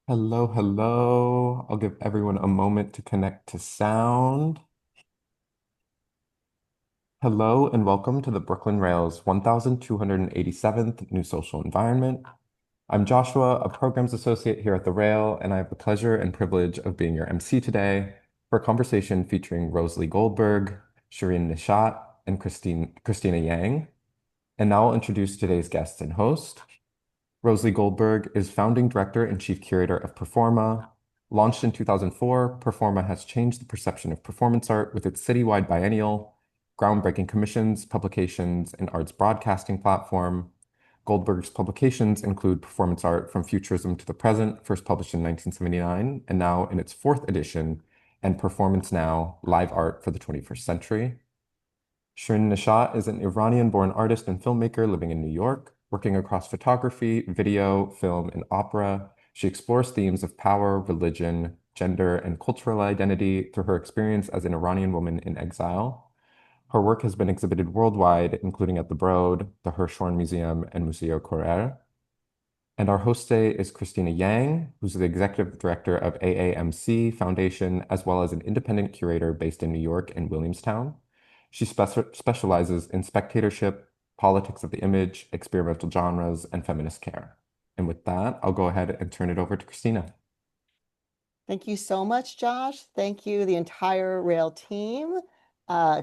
Hello, hello. I'll give everyone a moment to connect to sound. Hello and welcome to the Brooklyn Rail's 1287th New Social Environment. I'm Joshua, a programs associate here at the Rail, and I have the pleasure and privilege of being your MC today for a conversation featuring RoseLee Goldberg, Shirin Neshat, and Christina Yang. And now I'll introduce today's guest and host. RoseLee Goldberg is founding director and chief curator of Performa. Launched in 2004, Performa has changed the perception of performance art with its citywide biennial, groundbreaking commissions, publications, and arts broadcasting platform. Goldberg's publications include performance art from Futurism to the Present, first published in 1979, and now in its fourth edition, and Performance Now, live art for the 21st century. Shirin Neshat is an Iranian-born artist and filmmaker living in New York. Working across photography, video, film, and opera, she explores themes of power, religion, gender, and cultural identity through her experience as an Iranian woman in exile. Her work has been exhibited worldwide, including at the Broad, the Hirshhorn Museum, and Museo Correr. And our host today is Christina Yang, who's the executive director of AAMC Foundation, as well as an independent curator based in New York and Williamstown. She specializes in spectatorship, politics of the image, experimental genres, and feminist care. And with that, I'll go ahead and turn it over to Christina. Thank you so much, Josh. Thank you, the entire Rail team. Uh,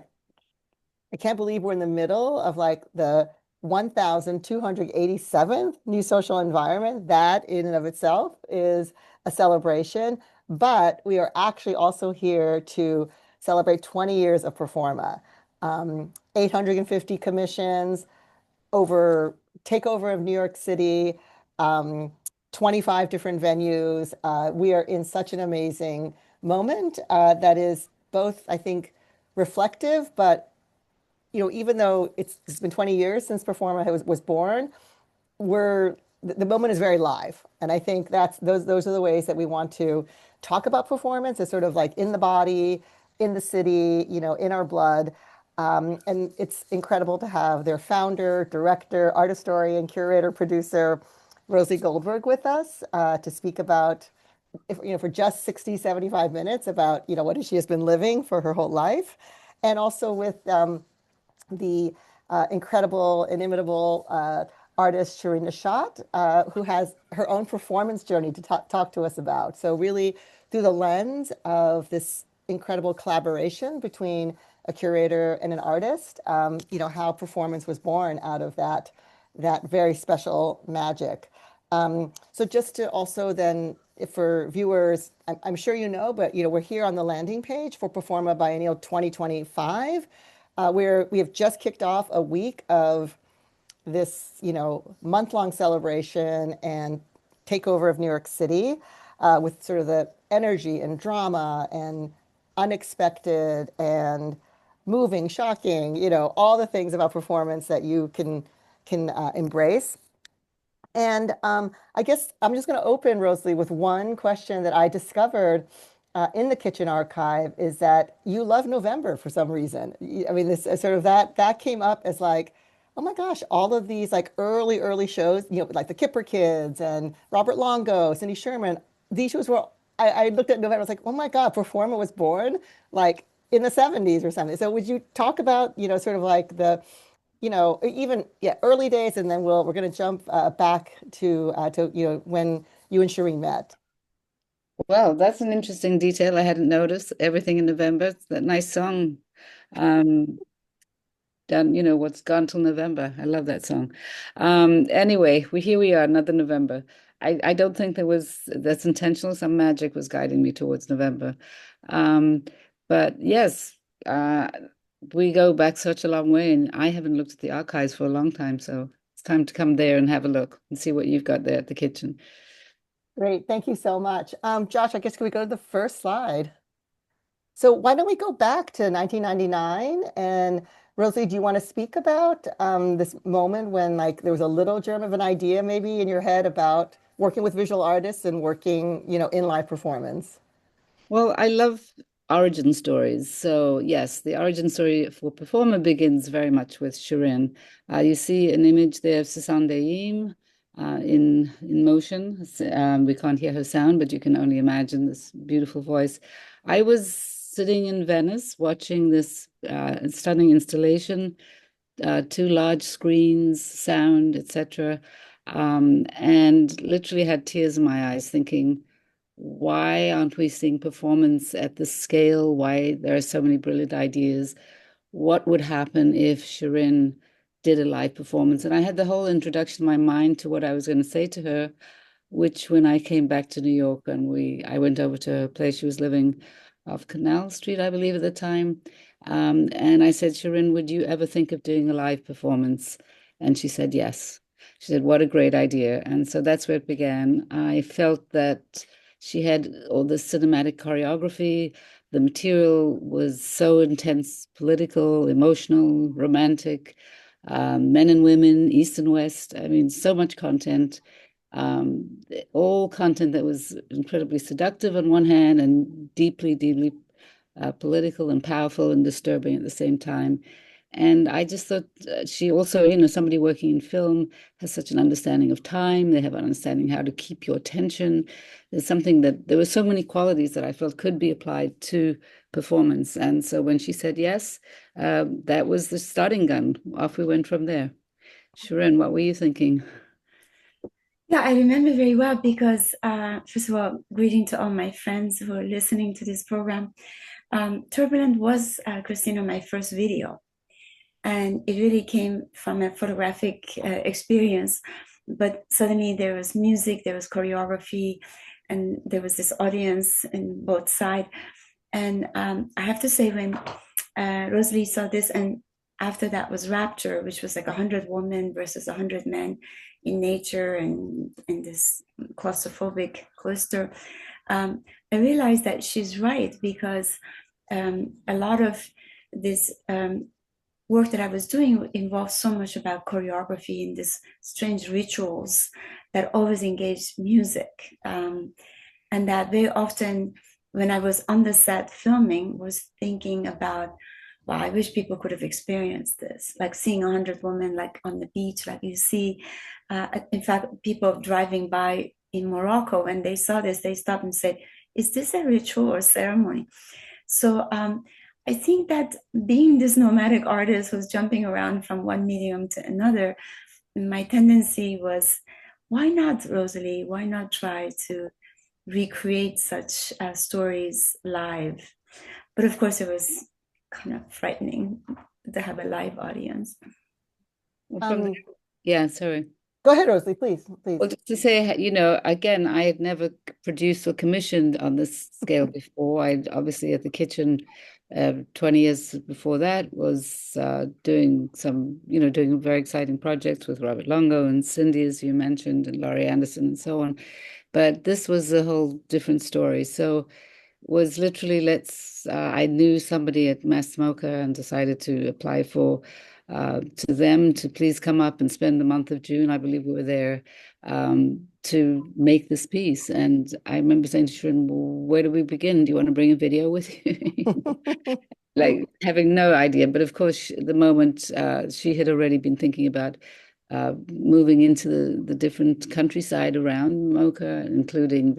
I can't believe we're in the middle of like the 1287th New Social Environment. That in and of itself is a celebration, but we are actually also here to celebrate 20 years of Performa. 850 commissions, over takeover of New York City, 25 different venues. We are in such an amazing moment that is both, I think, reflective, but even though it's been 20 years since Performa was born, the moment is very live. And I think those are the ways that we want to talk about performance as sort of like in the body, in the city, in our blood. And it's incredible to have their founder, director, art historian, curator, producer, RoseLee Goldberg with us to speak about, for just 60, 75 minutes about, what she has been living for her whole life. And also with the incredible, inimitable artist Shirin Neshat, who has her own performance journey to talk to us about. So really through the lens of this incredible collaboration between a curator and an artist, how performance was born out of that very special magic. So just to also then, for viewers, I'm sure you know, but we're here on the landing page for Performa Biennial 2025, where we have just kicked off a week of this, month-long celebration and takeover of New York City, with sort of the energy and drama and unexpected and moving, shocking, all the things about performance that you can embrace. And I guess I'm just going to open, RoseLee, with one question that I discovered in the kitchen archive is that you love November for some reason. I mean, this sort of that came up as like, oh my gosh, all of these like early shows, like the Kipper Kids and Robert Longo, Cindy Sherman. These shows were. I looked at November. I was like, oh my God, Performa was born like in the 70s or something. So would you talk about, sort of like the even early days, and then we're going to jump back to when you and Shireen met. Well, that's an interesting detail. I hadn't noticed everything in November. It's that nice song. Um, Done, what's gone till November. I love that song. Anyway, here we are, another November. I don't think that's intentional. Some magic was guiding me towards November. Um, but yes, we go back such a long way, and I haven't looked at the archives for a long time, so it's time to come there and have a look and see what you've got there at the kitchen. Great, thank you so much. Josh, I guess can we go to the first slide? So why don't we go back to 1999? And RoseLee, do you want to speak about this moment when like there was a little germ of an idea maybe in your head about working with visual artists and working, in live performance? Well, I love origin stories. So, yes, the origin story for Performer begins very much with Shirin. You see an image there of Sisande Yim. in motion. We can't hear her sound, but you can only imagine this beautiful voice. I was sitting in Venice watching this stunning installation, two large screens, sound, etc., and literally had tears in my eyes, thinking, why aren't we seeing performance at this scale? Why there are so many brilliant ideas? What would happen if Shirin did a live performance? And I had the whole introduction in my mind to what I was going to say to her, which when I came back to New York and I went over to her place, she was living off Canal Street, I believe at the time. And I said, Shirin, would you ever think of doing a live performance? And she said, yes. She said, what a great idea. And so that's where it began. I felt that she had all this cinematic choreography. The material was so intense, political, emotional, romantic, men and women, East and West. I mean, so much content. All content that was incredibly seductive on one hand and deeply, deeply political and powerful and disturbing at the same time. And I just thought she also, somebody working in film has such an understanding of time. They have an understanding how to keep your attention. There's something that there were so many qualities that I felt could be applied to performance. And so when she said yes, that was the starting gun. Off we went from there. Shirin, what were you thinking? Yeah, I remember very well because, first of all, greeting to all my friends who are listening to this program. Turbulent was, Christina, my first video. And it really came from a photographic experience. But suddenly there was music, there was choreography, and there was this audience in both sides. And I have to say, when RoseLee saw this, and after that was Rapture, which was like 100 women versus 100 men in nature and in this claustrophobic cloister, I realized that she's right, because a lot of this work that I was doing involved so much about choreography and these strange rituals that always engaged music. And that very often when I was on the set filming was thinking about, wow, I wish people could have experienced this, like seeing 100 women like on the beach, like you see. In fact, people driving by in Morocco, when they saw this, they stopped and said, is this a ritual or ceremony? So I think that being this nomadic artist who's jumping around from one medium to another, my tendency was, why not, RoseLee? Why not try to recreate such stories live? But of course, it was kind of frightening to have a live audience. Yeah, sorry. Go ahead, RoseLee, please. Well, just to say, again, I had never produced or commissioned on this scale before. I obviously at the kitchen 20 years before that was doing doing very exciting projects with Robert Longo and Cindy, as you mentioned, and Laurie Anderson and so on. But this was a whole different story. So was literally I knew somebody at Mass Smoker and decided to apply to them to please come up and spend the month of June, I believe we were there, to make this piece. And I remember saying to Shirin, well, where do we begin? Do you want to bring a video with you? Like having no idea. But of course, the moment she had already been thinking about moving into the different countryside around Mocha, including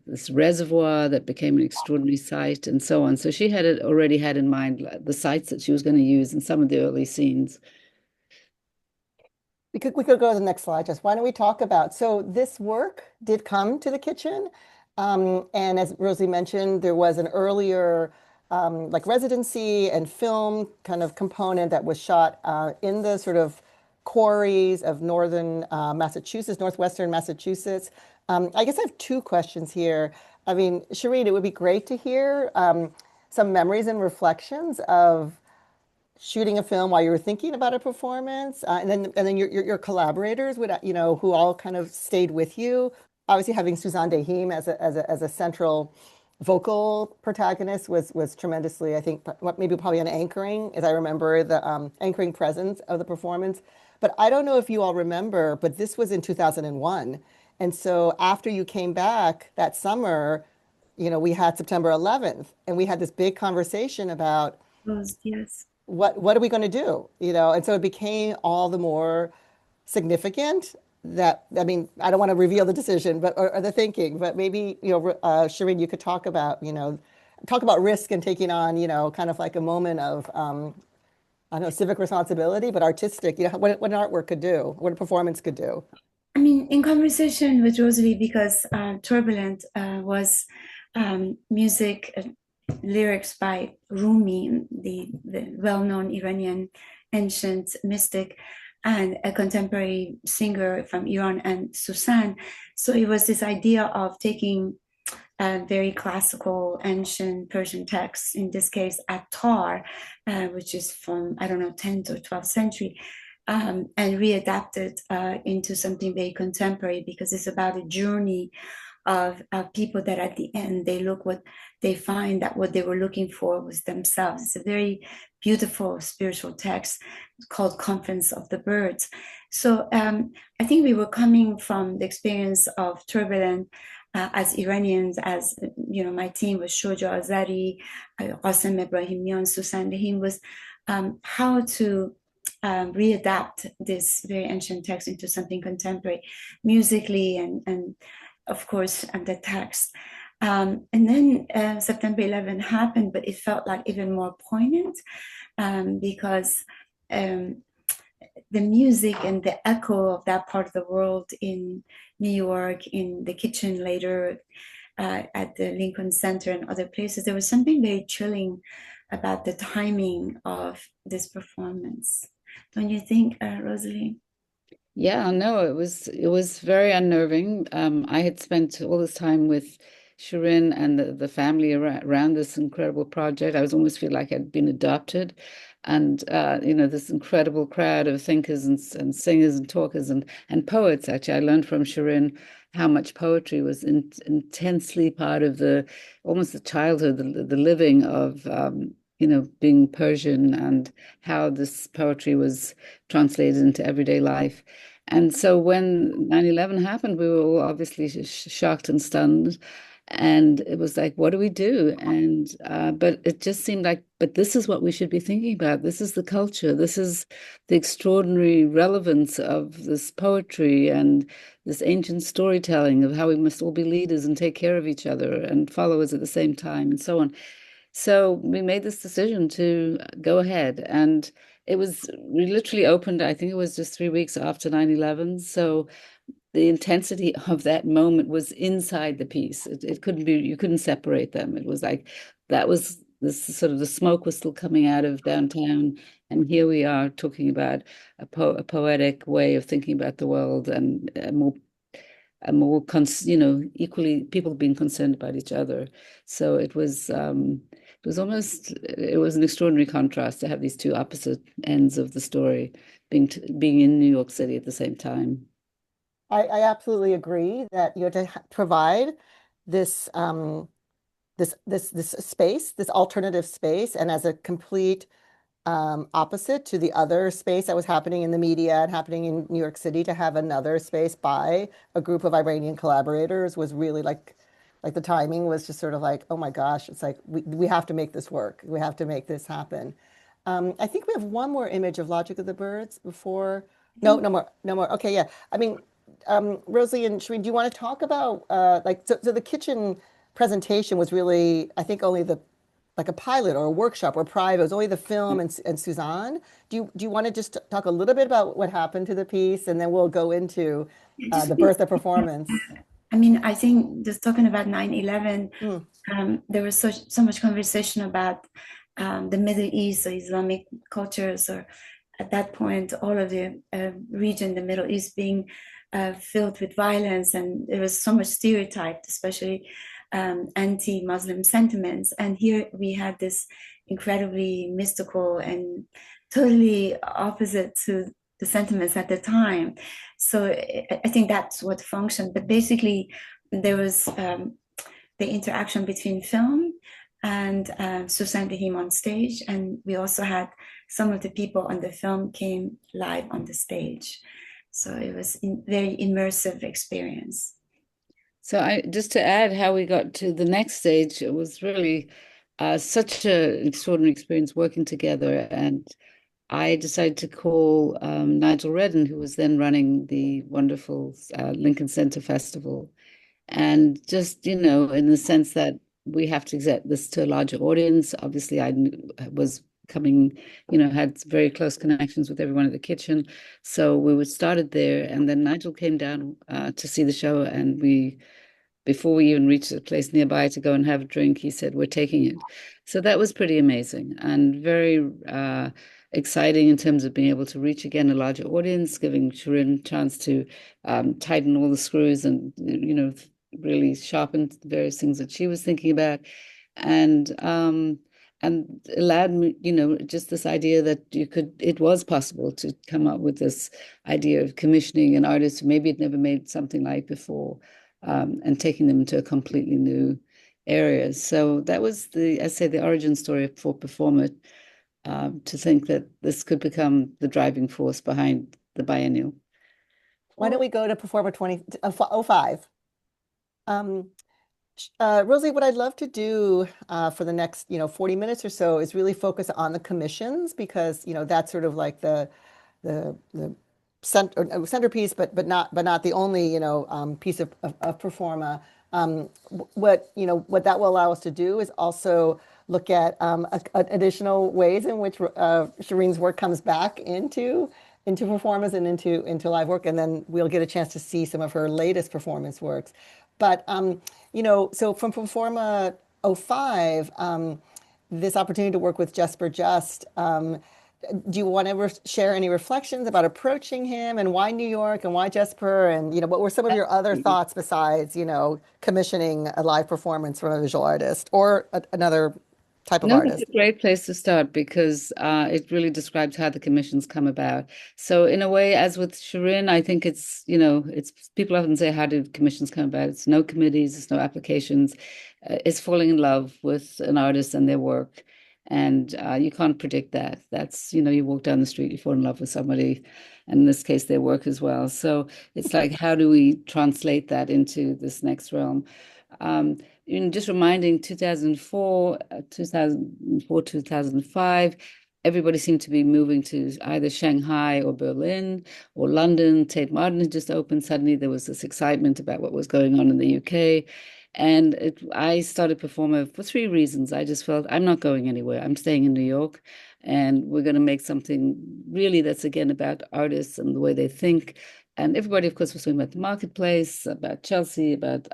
this reservoir that became an extraordinary site and so on. So she already had in mind the sites that she was going to use in some of the early scenes. We could go to the next slide, Jess. Why don't we talk about, so this work did come to the kitchen. And as RoseLee mentioned, there was an earlier like residency and film kind of component that was shot in the sort of quarries of northern Massachusetts, northwestern Massachusetts. I guess I have two questions here. I mean, Shirin, it would be great to hear some memories and reflections of shooting a film while you were thinking about a performance, and then your collaborators would, who all kind of stayed with you. Obviously, having Suzanne Dehim as a central vocal protagonist was tremendously, I think, maybe probably an anchoring, as I remember the anchoring presence of the performance. But I don't know if you all remember, but this was in 2001. And so after you came back that summer, we had September 11th, and we had this big conversation about Yes. what are we going to do? And so it became all the more significant that, I mean, I don't want to reveal the decision, but or the thinking, but maybe, Shirin, you could talk about risk and taking on, kind of like a moment of, I don't know, civic responsibility, but artistic, what an artwork could do, what a performance could do. I mean, in conversation with RoseLee, because Turbulent was music lyrics by Rumi, the well-known Iranian ancient mystic, and a contemporary singer from Iran, and Susan. So it was this idea of taking very classical ancient Persian texts, in this case Attar, which is from, I don't know, 10th or 12th century, and readapted into something very contemporary, because it's about a journey of people that at the end they find that what they were looking for was themselves. It's a very beautiful spiritual text called Conference of the Birds. So I think we were coming from the experience of Turbulent as Iranians, as my team was Shoja Azari, Qasem Ebrahimian, Susan Rahim, was how to readapt this very ancient text into something contemporary, musically and of course, and the text. And then September 11 happened, but it felt like even more poignant because the music and the echo of that part of the world in New York, in the kitchen later, at the Lincoln Center and other places, there was something very chilling about the timing of this performance. Don't you think, RoseLee? Yeah, no, it was very unnerving. I had spent all this time with Shirin and the family around this incredible project. I was almost feel like I'd been adopted. And this incredible crowd of thinkers and singers and talkers and poets. Actually, I learned from Shirin how much poetry was intensely part of almost the childhood, the living of being Persian, and how this poetry was translated into everyday life. And so when 9/11 happened, we were all obviously shocked and stunned. And it was like, what do we do? And but it just seemed like, but this is what we should be thinking about. This is the culture. This is the extraordinary relevance of this poetry and this ancient storytelling of how we must all be leaders and take care of each other and followers at the same time, and so on. So we made this decision to go ahead, and we literally opened, I think it was just 3 weeks after 9/11. So the intensity of that moment was inside the piece. It couldn't be, you couldn't separate them. It was like, that was this sort of, the smoke was still coming out of downtown. And here we are talking about a poetic way of thinking about the world, and equally people being concerned about each other. So it was an extraordinary contrast to have these two opposite ends of the story being in New York City at the same time. I absolutely agree that you have to provide this this space, this alternative space, and as a complete opposite to the other space that was happening in the media and happening in New York City, to have another space by a group of Iranian collaborators was really like the timing was just sort of like, oh my gosh, it's like we have to make this work. We have to make this happen. I think we have one more image of Logic of the Birds before. No, no more. Okay, yeah. I mean, RoseLee and Shirin, do you want to talk about so the kitchen presentation was really, I think, only like a pilot or a workshop or private. It was only the film and Suzanne. Do you want to just talk a little bit about what happened to the piece, and then we'll go into the birth of performance? I mean, I think just talking about 9/11, there was so much conversation about the Middle East or Islamic cultures, or at that point, all of the region, the Middle East, being filled with violence, and there was so much stereotyped, especially anti-Muslim sentiments. And here we had this incredibly mystical and totally opposite to the sentiments at the time. So I think that's what functioned. But basically, there was the interaction between film and Susan Rahim on stage. And we also had some of the people on the film came live on the stage. So it was a very immersive experience. So just to add how we got to the next stage, it was really such an extraordinary experience working together. And I decided to call Nigel Redden, who was then running the wonderful Lincoln Center Festival. And just, in the sense that we have to get this to a larger audience. Obviously, was coming, had very close connections with everyone at the kitchen. So we started there. And then Nigel came down to see the show. And before we even reached a place nearby to go and have a drink, he said, "We're taking it." So that was pretty amazing and very exciting in terms of being able to reach again a larger audience, giving Shirin a chance to tighten all the screws and, really sharpen the various things that she was thinking about. And allowed me, just this idea that it was possible to come up with this idea of commissioning an artist who maybe had never made something like before, and taking them into a completely new area. So that was the origin story for Performa, to think that this could become the driving force behind the biennial. Why don't we go to Performa 2005? RoseLee, what I'd love to do for the next 40 minutes or so is really focus on the commissions, because that's sort of like the centerpiece, but not the only piece of Performa. What that will allow us to do is also look at additional ways in which Shirin's work comes back into performance and into live work, and then we'll get a chance to see some of her latest performance works. But so from Performa 05, this opportunity to work with Jesper Just. Do you want to share any reflections about approaching him, and why New York and why Jesper, and what were some of your other thoughts besides commissioning a live performance from a visual artist or another type of artist? It's a great place to start because it really describes how the commissions come about. So in a way, as with Shirin, I think it's people often say, how do commissions come about? It's no committees, it's no applications. It's falling in love with an artist and their work. And you can't predict that. That's, you walk down the street, you fall in love with somebody, and in this case, their work as well. So it's like, how do we translate that into this next realm? Just reminding 2004, 2005, everybody seemed to be moving to either Shanghai or Berlin or London. Tate Modern had just opened. Suddenly there was this excitement about what was going on in the UK. And I started Performa for 3 reasons. I just felt I'm not going anywhere. I'm staying in New York, and we're going to make something really that's, again, about artists and the way they think. And everybody, of course, was talking about the marketplace, about Chelsea, about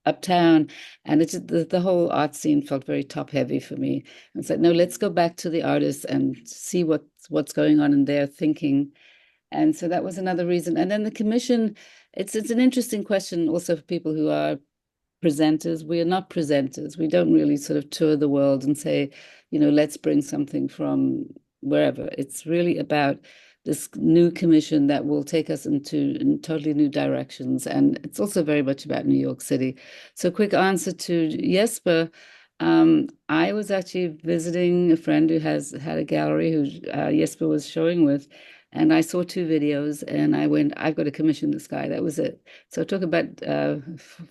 Uptown, and the whole art scene felt very top heavy for me. And it's like, no, let's go back to the artists and see what's going on in their thinking. And so that was another reason. And then the commission, it's an interesting question also for people who are presenters. We are not presenters. We don't really sort of tour the world and say, let's bring something from wherever. It's really about this new commission that will take us in totally new directions. And it's also very much about New York City. So quick answer to Jesper. I was actually visiting a friend who had a gallery who Jesper was showing with. And I saw 2 videos and I went, I've got to commission this guy. That was it. So talk about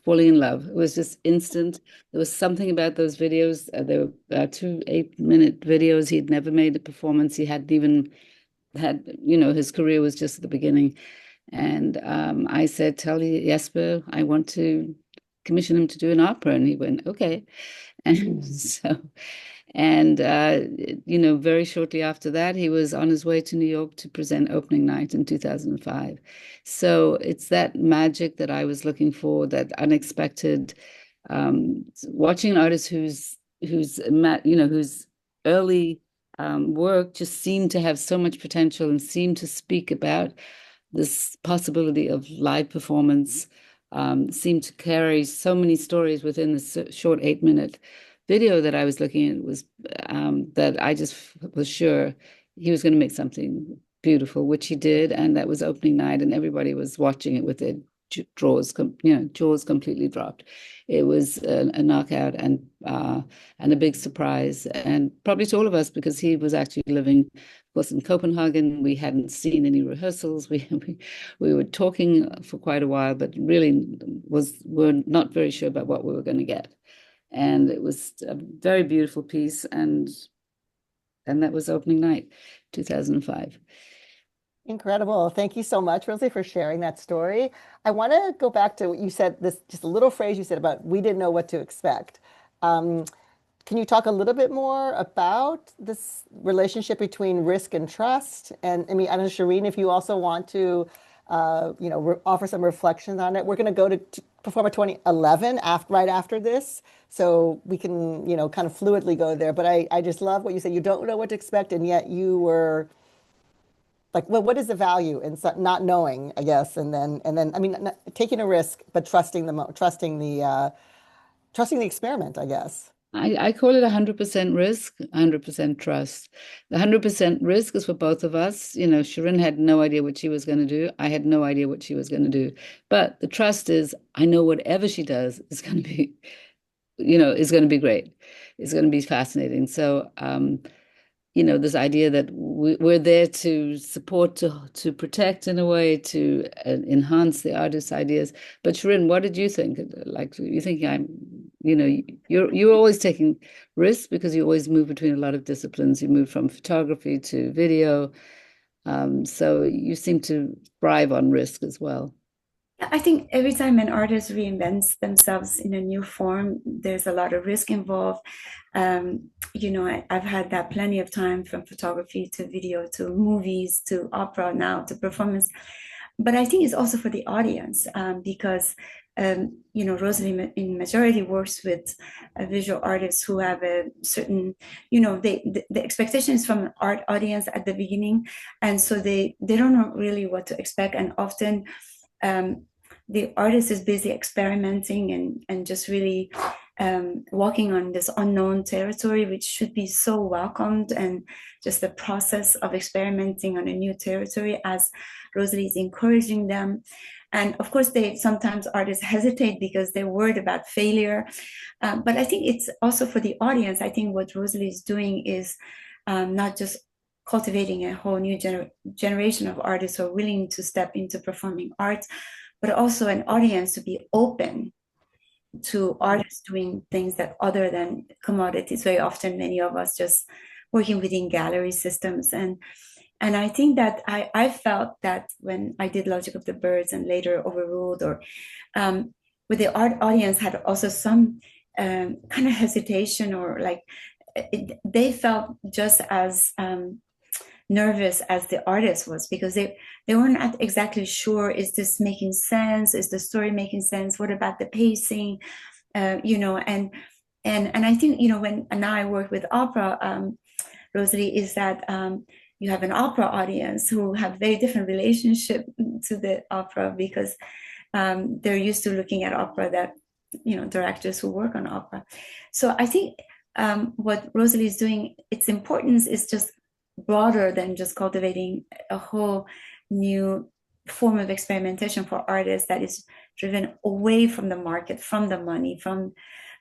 falling in love. It was just instant. There was something about those videos. There were 2 8-minute videos. He'd never made a performance. He hadn't even had, his career was just at the beginning. And I said, tell Jesper, I want to commission him to do an opera. And he went, okay. And so... And, very shortly after that, he was on his way to New York to present opening night in 2005. So it's that magic that I was looking for, that unexpected, watching an artist whose early work just seemed to have so much potential and seemed to speak about this possibility of live performance, seemed to carry so many stories within this short 8-minute video that I was looking at, was that I just was sure he was going to make something beautiful, which he did, and that was opening night, and everybody was watching it with their jaws completely dropped. It was a knockout and a big surprise, and probably to all of us, because he was actually living, of course, in Copenhagen. We hadn't seen any rehearsals. We were talking for quite a while, but really were not very sure about what we were going to get. And it was a very beautiful piece. And that was opening night, 2005. Incredible. Thank you so much, Rosie, for sharing that story. I want to go back to what you said, this just a little phrase you said about we didn't know what to expect. Um, can you talk a little bit more about this relationship between risk and trust? And I mean, I don't know, Shirin, if you also want to, offer some reflections on it. We're going to go to Performa 2011 right after this, so we can, kind of fluidly go there. But I just love what you said. You don't know what to expect, and yet you were like, well, what is the value in not knowing, I guess, and then I mean, taking a risk, but trusting the experiment, I guess. I call it 100% risk, 100% trust. The 100% risk is for both of us. Shirin had no idea what she was going to do. I had no idea what she was going to do. But the trust is, I know whatever she does is going to be, is going to be great. It's going to be fascinating. So, this idea that we're there to support, to protect in a way, to enhance the artist's ideas. But Shirin, what did you think? Like, you think you're always taking risks because you always move between a lot of disciplines. You move from photography to video. So you seem to thrive on risk as well. I think every time an artist reinvents themselves in a new form, there's a lot of risk involved. I've had that plenty of time, from photography to video to movies to opera, now to performance. But I think it's also for the audience, because RoseLee in majority works with visual artists who have a certain, the expectation is from an art audience at the beginning, and so they don't know really what to expect, and often the artist is busy experimenting and just really walking on this unknown territory, which should be so welcomed, and just the process of experimenting on a new territory, as RoseLee is encouraging them. And of course, sometimes artists hesitate because they're worried about failure. But I think it's also for the audience. I think what RoseLee is doing is not just cultivating a whole new generation of artists who are willing to step into performing arts, but also an audience to be open to artists doing things that other than commodities. Very often, many of us just working within gallery systems. And I think that I felt that when I did Logic of the Birds and later Overruled, or with the art audience had also some kind of hesitation, or like they felt just as nervous as the artist was, because they weren't exactly sure, is this making sense? Is the story making sense? What about the pacing? And I think, when now I work with opera, RoseLee, is that you have an opera audience who have very different relationship to the opera, because they're used to looking at opera, that directors who work on opera. So I think what RoseLee is doing, its importance is just broader than just cultivating a whole new form of experimentation for artists that is driven away from the market, from the money,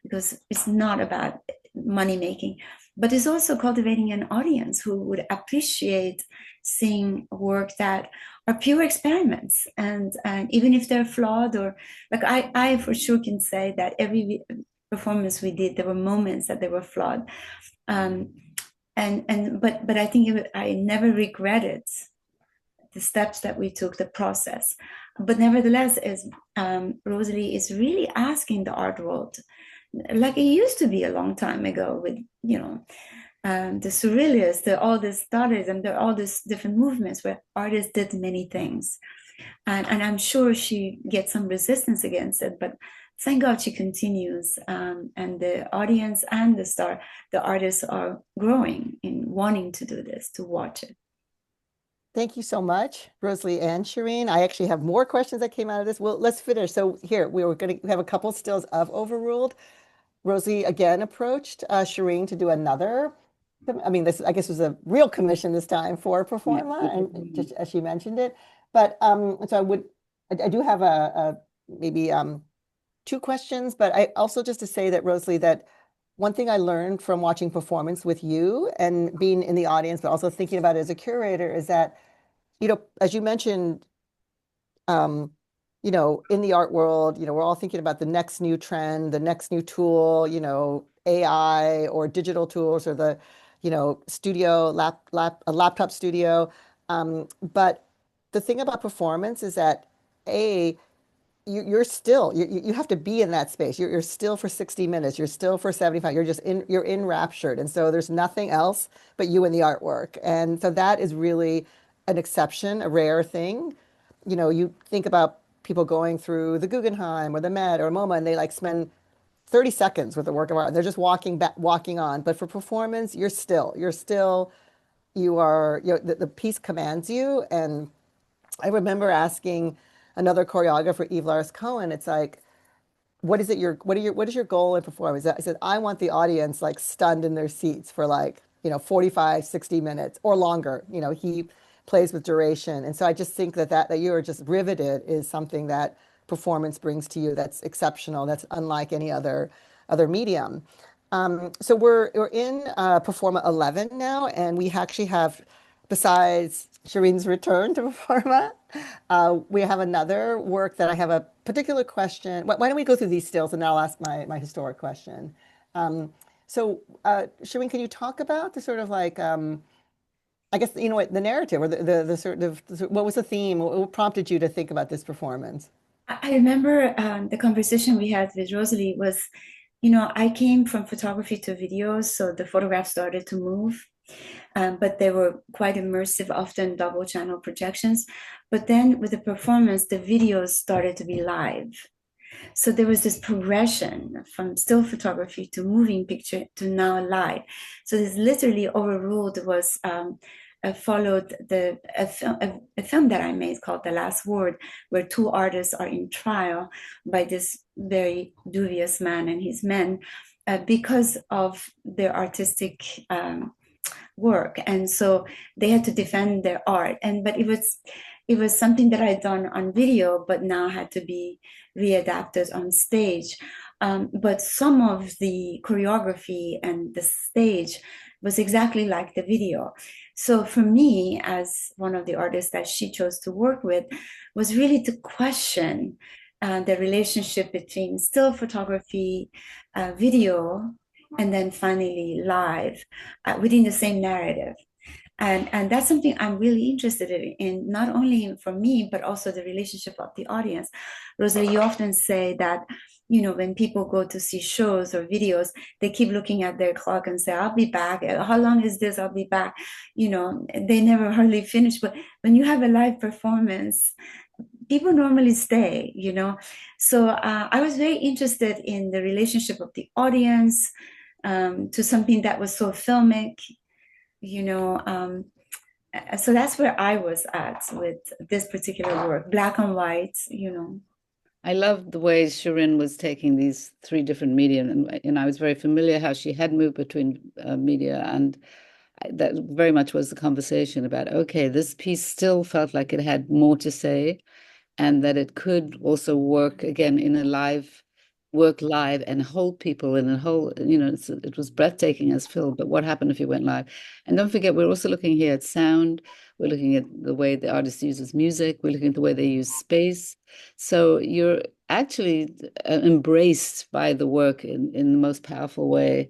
because it's not about money making, but it's also cultivating an audience who would appreciate seeing work that are pure experiments, and even if they're flawed, or like I for sure can say that every performance we did, there were moments that they were flawed. But I think I never regretted the steps that we took, the process. But nevertheless, as RoseLee is really asking the art world, like it used to be a long time ago, with the surrealists, all this Dadaism, all these different movements where artists did many things, and I'm sure she gets some resistance against it, but thank God she continues, and the audience and the artists are growing in wanting to do this, to watch it. Thank you so much, RoseLee and Shirin. I actually have more questions that came out of this. Well, let's finish. So here, we have a couple stills of Overruled. RoseLee again approached Shirin to do another. I mean, this, I guess, was a real commission this time for Performa, and just as she mentioned it. But so I do have maybe two questions, but I also, just to say that, RoseLee, that one thing I learned from watching performance with you and being in the audience, but also thinking about it as a curator, is that, as you mentioned, in the art world, we're all thinking about the next new trend, the next new tool, AI or digital tools or the, studio, a laptop studio. But the thing about performance is that A, you're still you have to be in that space. You're still for 60 minutes. You're still for 75. You're enraptured, and so there's nothing else but you and the artwork. And so that is really an exception, a rare thing. You think about people going through the Guggenheim or the Met or MoMA, and they like spend 30 seconds with a work of art. They're just walking back, walking on. But for performance, you are, the piece commands you. And I remember asking another choreographer, Eve Lars Cohen, it's like, what is your goal in performance? I said, I want the audience like stunned in their seats for like, 45, 60 minutes or longer. He plays with duration. And so I just think that you are just riveted is something that performance brings to you that's exceptional, that's unlike any other medium. So we're in Performa 11 now, and we actually have, besides Shirin's return to Performa, we have another work that I have a particular question. Why don't we go through these stills, and then I'll ask my historic question. Shirin, can you talk about the sort of like, I guess, what the narrative or the sort of, what was the theme? What prompted you to think about this performance? I remember the conversation we had with RoseLee was, I came from photography to videos, so the photographs started to move, but they were quite immersive, often double channel projections. But then with the performance, the videos started to be live. So there was this progression from still photography to moving picture to now live. So this literally overruled was followed a film that I made called The Last Word, where two artists are in trial by this very dubious man and his men because of their artistic work, and so they had to defend their art. But it was something that I'd done on video, but now had to be readapted on stage. But some of the choreography and the stage was exactly like the video. So for me, as one of the artists that she chose to work with, was really to question the relationship between still photography, video, and then finally live within the same narrative. And that's something I'm really interested in, not only for me, but also the relationship of the audience. RoseLee, you often say that, when people go to see shows or videos, they keep looking at their clock and say, I'll be back. How long is this? I'll be back. They never hardly finish. But when you have a live performance, people normally stay, So I was very interested in the relationship of the audience to something that was so filmic, so that's where I was at with this particular work, black and white. I love the way Shirin was taking these three different media, and I was very familiar how she had moved between media, and that very much was the conversation about, okay, this piece still felt like it had more to say, and that it could also work again in a work live and hold people in a whole, it was breathtaking as film, but what happened if you went live? And don't forget, we're also looking here at sound, we're looking at the way the artist uses music, we're looking at the way they use space. So you're actually embraced by the work in the most powerful way,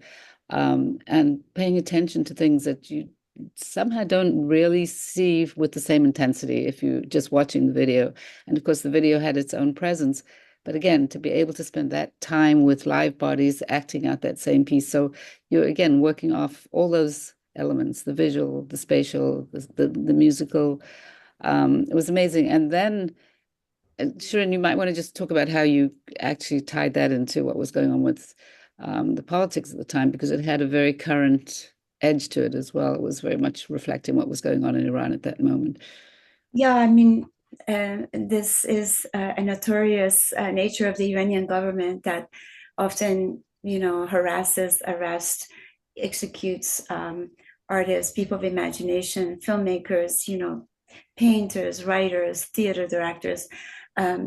and paying attention to things that you somehow don't really see with the same intensity if you're just watching the video. And of course, the video had its own presence. But again, to be able to spend that time with live bodies acting out that same piece. So you're, again, working off all those elements, the visual, the spatial, the musical. It was amazing. And then, Shirin, you might want to just talk about how you actually tied that into what was going on with the politics at the time, because it had a very current edge to it as well. It was very much reflecting what was going on in Iran at that moment. Yeah, I mean, this is a notorious nature of the Iranian government that often, harasses, arrests, executes artists, people of imagination, filmmakers, painters, writers, theater directors,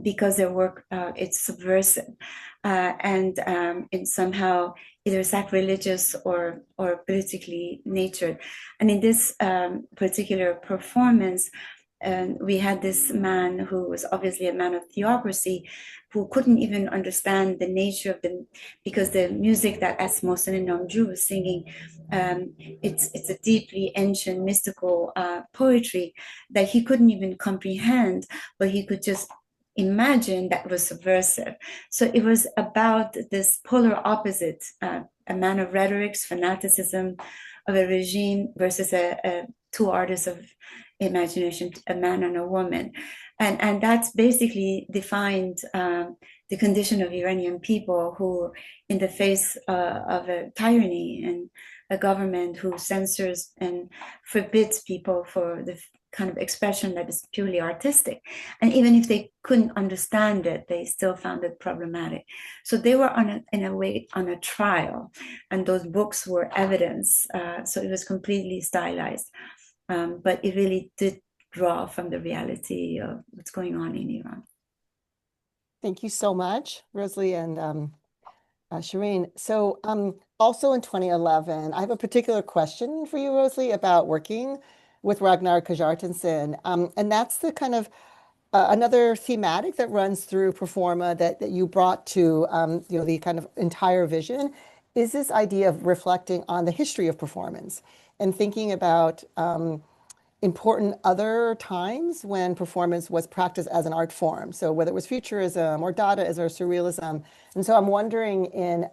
because their work it's subversive and somehow either sacrilegious or politically natured. And in this particular performance, And we had this man who was obviously a man of theocracy, who couldn't even understand the nature of because the music that Asmosen Namju was singing, it's a deeply ancient, mystical poetry that he couldn't even comprehend, but he could just imagine that was subversive. So it was about this polar opposite, a man of rhetorics, fanaticism of a regime versus two artists of imagination, a man and a woman. And that's basically defined the condition of Iranian people who, in the face of a tyranny and a government who censors and forbids people for the kind of expression that is purely artistic. And even if they couldn't understand it, they still found it problematic. So they were in a way on a trial, and those books were evidence. So it was completely stylized. But it really did draw from the reality of what's going on in Iran. Thank you so much, RoseLee and Shirin. So also in 2011, I have a particular question for you, RoseLee, about working with Ragnar Kjartansson. And that's the kind of another thematic that runs through Performa that you brought to the kind of entire vision is this idea of reflecting on the history of performance and thinking about important other times when performance was practiced as an art form. So whether it was Futurism or Dadaism or Surrealism. And so I'm wondering in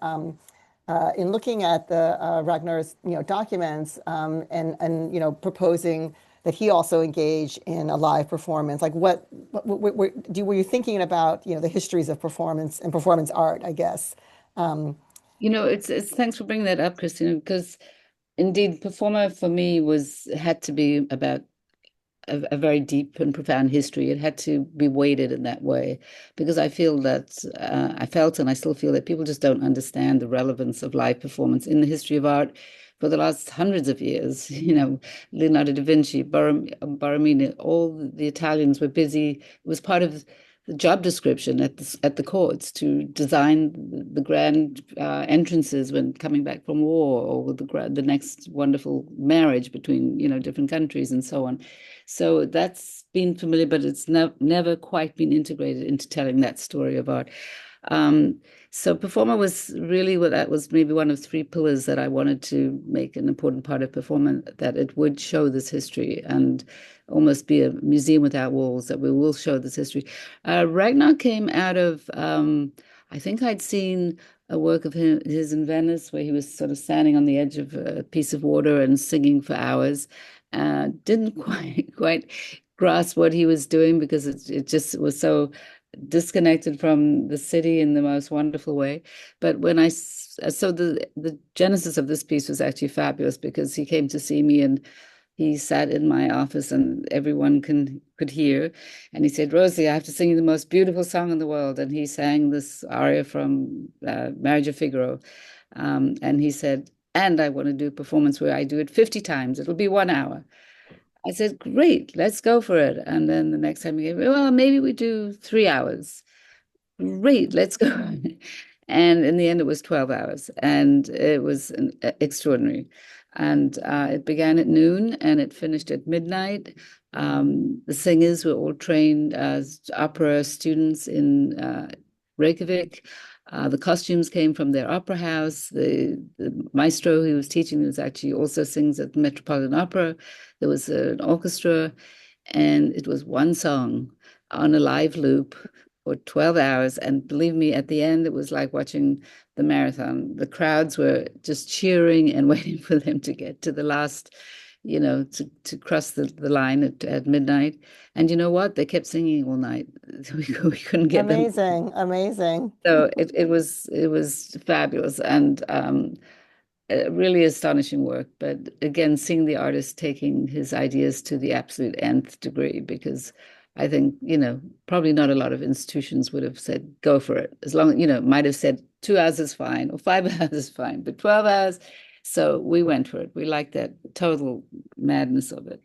looking at the Ragnar's documents and proposing that he also engage in a live performance, like what were you thinking about the histories of performance and performance art, I guess. It's thanks for bringing that up, Christina, because indeed, Performa for me had to be about a very deep and profound history. It had to be weighted in that way, because I feel that I felt and I still feel that people just don't understand the relevance of live performance in the history of art for the last hundreds of years. Leonardo da Vinci, Borromini, all the Italians were busy. It was part of the job description at the courts to design the grand entrances when coming back from war, or the next wonderful marriage between different countries and so on. So that's been familiar, but it's never quite been integrated into telling that story of art. So Performa was really that was maybe one of three pillars that I wanted to make an important part of Performa, that it would show this history and almost be a museum without walls, that we will show this history. Ragnar came out of, I think I'd seen a work of his in Venice where he was sort of standing on the edge of a piece of water and singing for hours. Didn't quite grasp what he was doing, because it just was so disconnected from the city in the most wonderful way. But so the genesis of this piece was actually fabulous, because he came to see me and he sat in my office and everyone could hear. And he said, "Rosie, I have to sing you the most beautiful song in the world." And he sang this aria from Marriage of Figaro. And he said, "And I want to do a performance where I do it 50 times. It'll be 1 hour." I said, "Great, let's go for it." And then the next time he gave, "Well, maybe we do 3 hours." "Great, let's go." And in the end, it was 12 hours, and it was extraordinary. And it began at noon and it finished at midnight. The singers were all trained as opera students in Reykjavik. The costumes came from their opera house. The maestro who was teaching was actually also sings at the Metropolitan Opera. There was an orchestra, and it was one song on a live loop for 12 hours. And believe me, at the end, it was like watching the marathon. The crowds were just cheering and waiting for them to get to the last, to cross the line at midnight. And you know what? They kept singing all night. We couldn't get them. Amazing. So it was fabulous, and really astonishing work. But again, seeing the artist taking his ideas to the absolute nth degree, because I think, probably not a lot of institutions would have said, go for it. As long, might have said 2 hours is fine or 5 hours is fine, but 12 hours. So we went for it. We liked that total madness of it.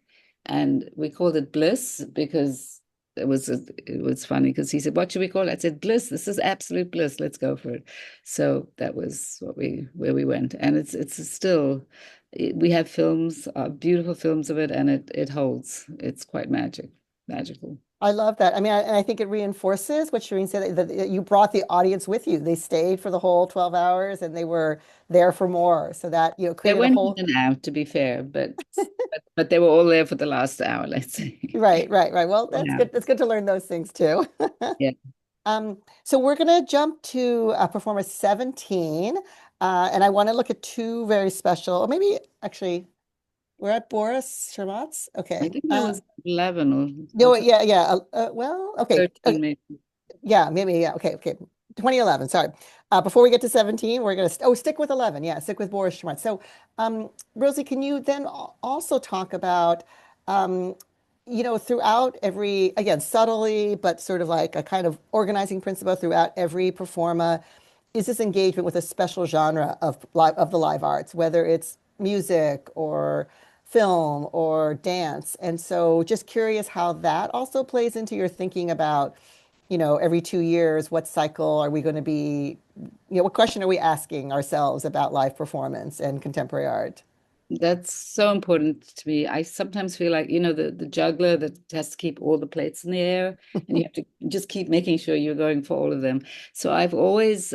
And we called it Bliss, because it was funny, because he said, "What should we call it?" I said, "Bliss. This is absolute bliss. Let's go for it." So that was where we went. And it's still, we have films, beautiful films of it, and it holds. It's quite magic. magical. I love that. I mean, and I think it reinforces what Shirin said, that you brought the audience with you. They stayed for the whole 12 hours and they were there for more. So that, They created a went whole, in and out, to be fair, but they were all there for the last hour, let's say. right, right, right. Well, that's Yeah. good. That's good to learn those things too. Yeah. So we're going to jump to Performer 17. And I want to look at two very special, or maybe actually, we're at Boris Shermatz. I Okay. think that was 11 or No, was it yeah, yeah. Well, okay. 13 maybe. Yeah, maybe. Yeah. Okay. Okay. 2011. Sorry. Before we get to 17, we're going to, stick with 11. Yeah. Stick with Boris Schwartz. So, Rosie, can you then also talk about, um, throughout every, again, subtly, but sort of like a kind of organizing principle throughout every performa, is this engagement with a special genre of the live arts, whether it's music or film or dance. And so just curious how that also plays into your thinking about, every 2 years, what cycle are we going to be, what question are we asking ourselves about live performance and contemporary art? That's so important to me. I sometimes feel like, the juggler that has to keep all the plates in the air, and you have to just keep making sure you're going for all of them. So I've always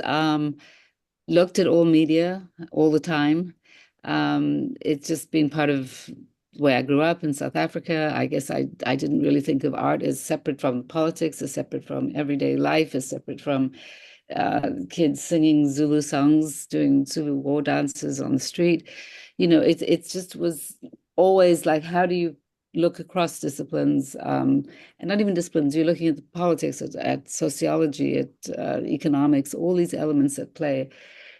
looked at all media all the time. It's just been part of where I grew up in South Africa. I guess I didn't really think of art as separate from politics, as separate from everyday life, as separate from kids singing Zulu songs, doing Zulu war dances on the street. It just was always like, how do you look across disciplines, and not even disciplines, you're looking at the politics, at sociology, at economics, all these elements at play.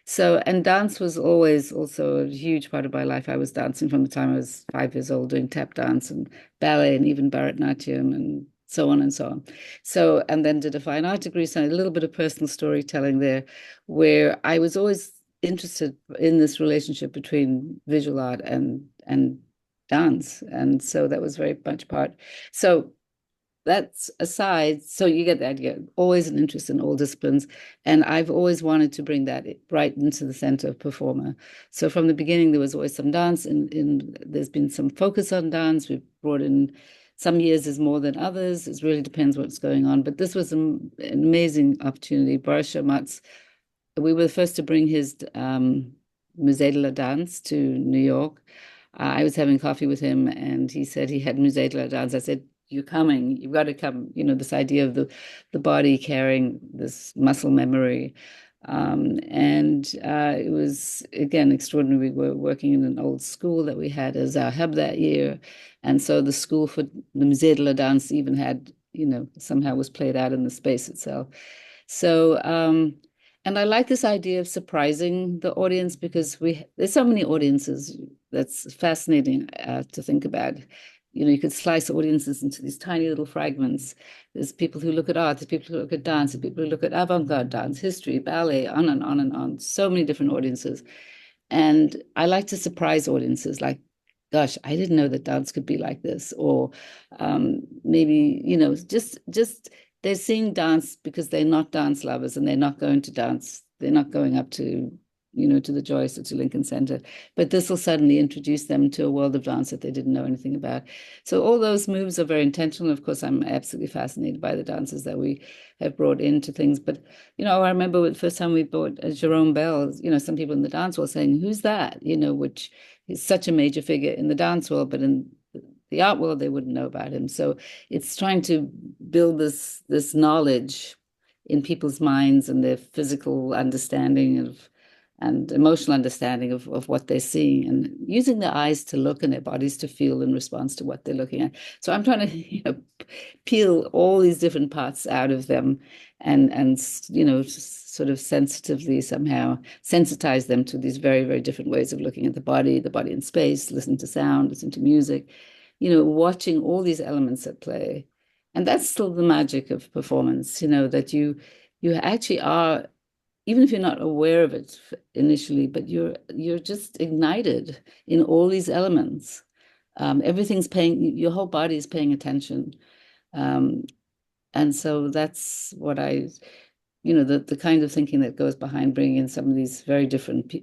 So, and dance was always also a huge part of my life. I was dancing from the time I was 5 years old, doing tap dance and ballet and even Bharatanatyam and so on and so on. So, and then did a fine art degree, so a little bit of personal storytelling there, where I was always interested in this relationship between visual art and dance. And so that was very much part. So that's aside, so you get the idea, always an interest in all disciplines. And I've always wanted to bring that right into the center of Performa. So from the beginning, there was always some dance, and there's been some focus on dance. We've brought in some years is more than others. It really depends what's going on. But this was an amazing opportunity. Boris Shermatz, we were the first to bring his Musée de la Danse to New York. I was having coffee with him, and he said he had Musée de la Danse. I said, "You're coming. You've got to come." This idea of the body carrying this muscle memory. And it was, again, extraordinary. We were working in an old school that we had as our hub that year. And so the school for the Musée de la Danse even had, somehow was played out in the space itself. So, and I like this idea of surprising the audience, because there's so many audiences. That's fascinating to think about. You could slice audiences into these tiny little fragments. There's people who look at art, there's people who look at dance, there's people who look at avant-garde dance, history, ballet, on and on and on. So many different audiences. And I like to surprise audiences, like, gosh, I didn't know that dance could be like this. Or maybe, just they're seeing dance because they're not dance lovers, and they're not going to dance. They're not going up to, to the Joyce or to Lincoln Center. But this will suddenly introduce them to a world of dance that they didn't know anything about. So all those moves are very intentional. Of course, I'm absolutely fascinated by the dances that we have brought into things. But, I remember the first time we brought Jerome Bell, some people in the dance world saying, "Who's that?" Which is such a major figure in the dance world, but in the art world, they wouldn't know about him. So it's trying to build this knowledge in people's minds and their physical understanding and emotional understanding of what they're seeing, and using their eyes to look and their bodies to feel in response to what they're looking at. So I'm trying to, peel all these different parts out of them, and sort of sensitively somehow sensitize them to these very, very different ways of looking at the body in space, listen to sound, listen to music, watching all these elements at play. And that's still the magic of performance, that you actually are, even if you're not aware of it initially, but you're just ignited in all these elements. Everything's your whole body is paying attention. And so that's what the kind of thinking that goes behind bringing in some of these very different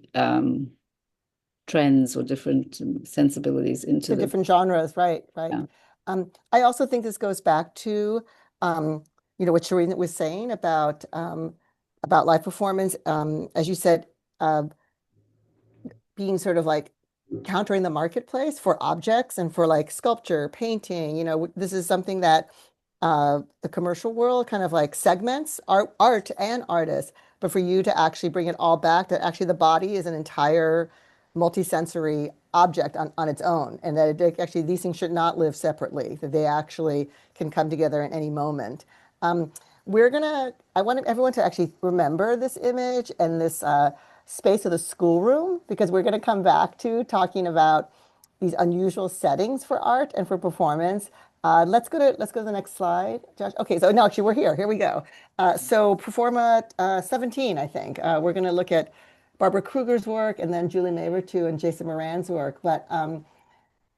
trends or different sensibilities into The different genres, right, right. Yeah. I also think this goes back to, what Shirin was saying about live performance. As you said, uh, being sort of like countering the marketplace for objects and for like sculpture, painting. This is something that the commercial world kind of like segments art and artists, but for you to actually bring it all back, that actually the body is an entire multisensory object on its own, and that actually these things should not live separately, that they actually can come together in any moment. Um, I want everyone to actually remember this image and this space of the schoolroom, because we're gonna come back to talking about these unusual settings for art and for performance. Let's go to the next slide, Josh. Okay, so no, actually we're here. Here we go. So Performa 17, I think. We're going to look at Barbara Kruger's work and then Julie Mavertu and Jason Moran's work. But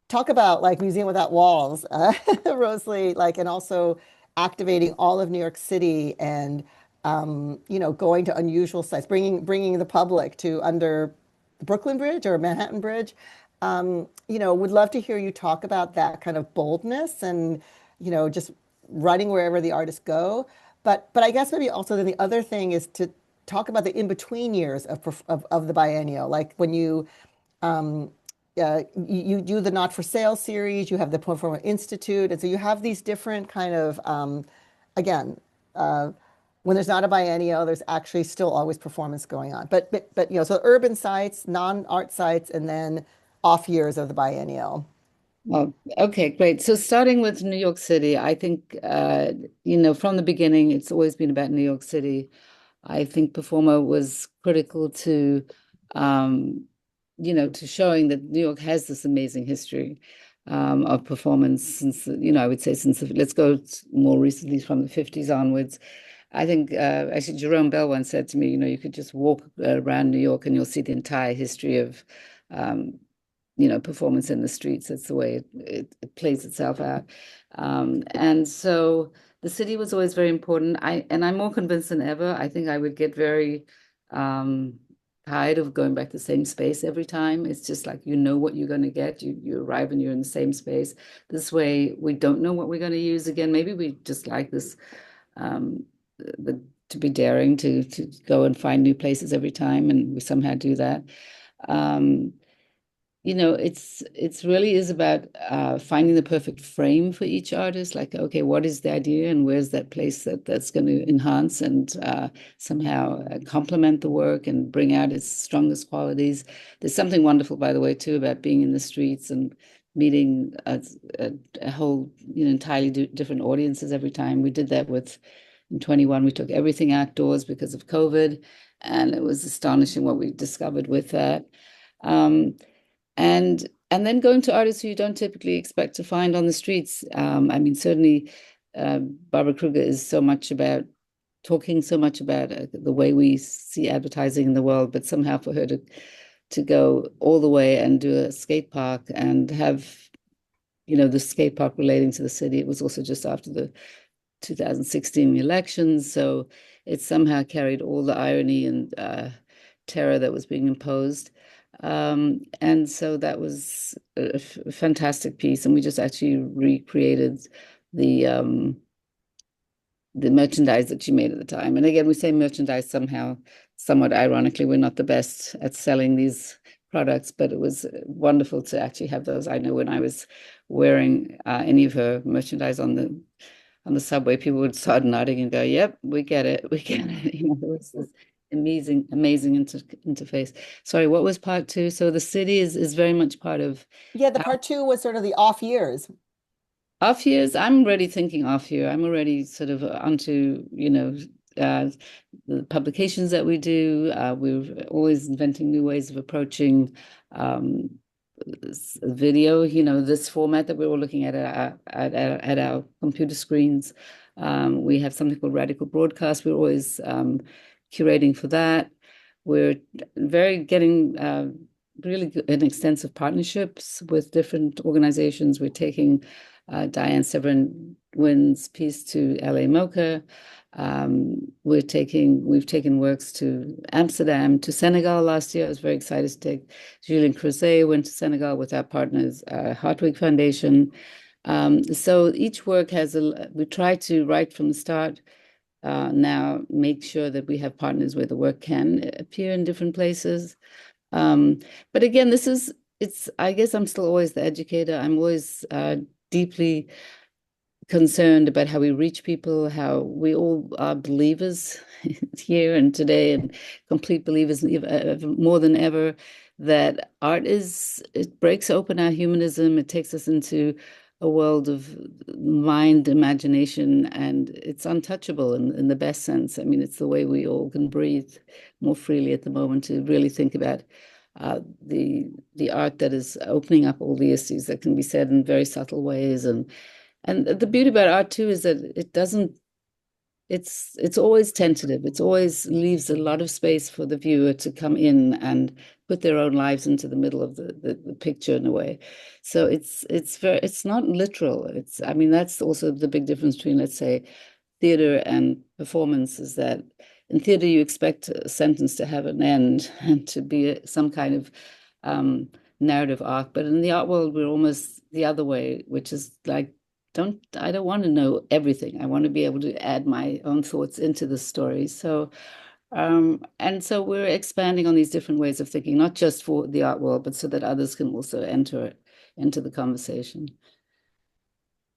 talk about like Museum Without Walls, RoseLee, like, and also activating all of New York City and going to unusual sites, bringing the public to under the Brooklyn Bridge or Manhattan Bridge. Would love to hear you talk about that kind of boldness and just running wherever the artists go. But I guess maybe also then the other thing is to talk about the in-between years of the biennial, like when um, you do the Not for Sale series, you have the Performa Institute, and so you have these different kind of again. When there's not a biennial, there's actually still always performance going on. But so urban sites, non-art sites, and then off years of the biennial. Well, okay, great. So starting with New York City, I think, from the beginning, it's always been about New York City. I think Performa was critical to, to showing that New York has this amazing history of performance since, I would say since, let's go more recently from the 50s onwards. I think actually Jerome Bell once said to me, you could just walk around New York and you'll see the entire history of, performance in the streets. That's the way it plays itself out. And so the city was always very important. I'm more convinced than ever. I think I would get very tired of going back to the same space every time. It's just like, what you're going to get. You arrive and you're in the same space. This way, we don't know what we're going to use again. Maybe we just like this, to be daring to go and find new places every time, and we somehow do that. It's really is about finding the perfect frame for each artist. Like, okay, what is the idea, and where's that place that's going to enhance and somehow complement the work and bring out its strongest qualities. There's something wonderful, by the way, too, about being in the streets and meeting a whole, entirely different audiences every time. We did that in 21. We took everything outdoors because of COVID, and it was astonishing what we discovered with that. And then going to artists who you don't typically expect to find on the streets. Certainly Barbara Kruger is talking so much about the way we see advertising in the world, but somehow for her to go all the way and do a skate park and have, the skate park relating to the city. It was also just after the 2016 elections, so it somehow carried all the irony and terror that was being imposed. And so that was a fantastic piece, and we just actually recreated the merchandise that she made at the time. And again, we say merchandise somewhat ironically. We're not the best at selling these products, but it was wonderful to actually have those. I know when I was wearing any of her merchandise on the subway, people would start nodding and go, "Yep, we get it, we get it." It was this amazing interface. Sorry, what was part two? So the city is very much part of. Yeah, the part two was sort of the off years. Off years, I'm already thinking off year. I'm already sort of onto, the publications that we do. We're always inventing new ways of approaching video, this format that we're all looking at our computer screens. We have something called Radical Broadcast. We're always curating for that. We're getting really an extensive partnerships with different organizations. We're taking Diane Severin-Wynn's piece to LA MoCA. We've taken works to Amsterdam, to Senegal last year. I was very excited to take Julien Crozet went to Senegal with our partners, Hartwig Foundation. So each work has we try to, right from the start, now make sure that we have partners where the work can appear in different places. But again, I guess I'm still always the educator. I'm always deeply concerned about how we reach people, how we all are believers here and today, and complete believers more than ever, that it breaks open our humanism. It takes us into a world of mind, imagination, and it's untouchable in the best sense. I mean, it's the way we all can breathe more freely at the moment to really think about the art that is opening up all the issues that can be said in very subtle ways. And the beauty about art too is that it doesn't, it's always tentative. It always leaves a lot of space for the viewer to come in and put their own lives into the middle of the picture in a way. So it's not literal. I mean, that's also the big difference between, let's say, theater and performance, is that in theater you expect a sentence to have an end and to be some kind of narrative arc. But in the art world, we're almost the other way, which is like, I don't want to know everything. I want to be able to add my own thoughts into the story. So, and so we're expanding on these different ways of thinking, not just for the art world, but so that others can also enter into the conversation.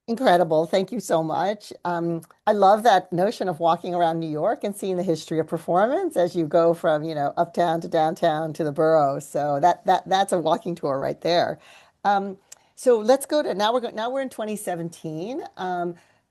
Incredible. Thank you so much. I love that notion of walking around New York and seeing the history of performance as you go from, uptown to downtown to the boroughs. So that's a walking tour right there. So let's go to now we're in 2017.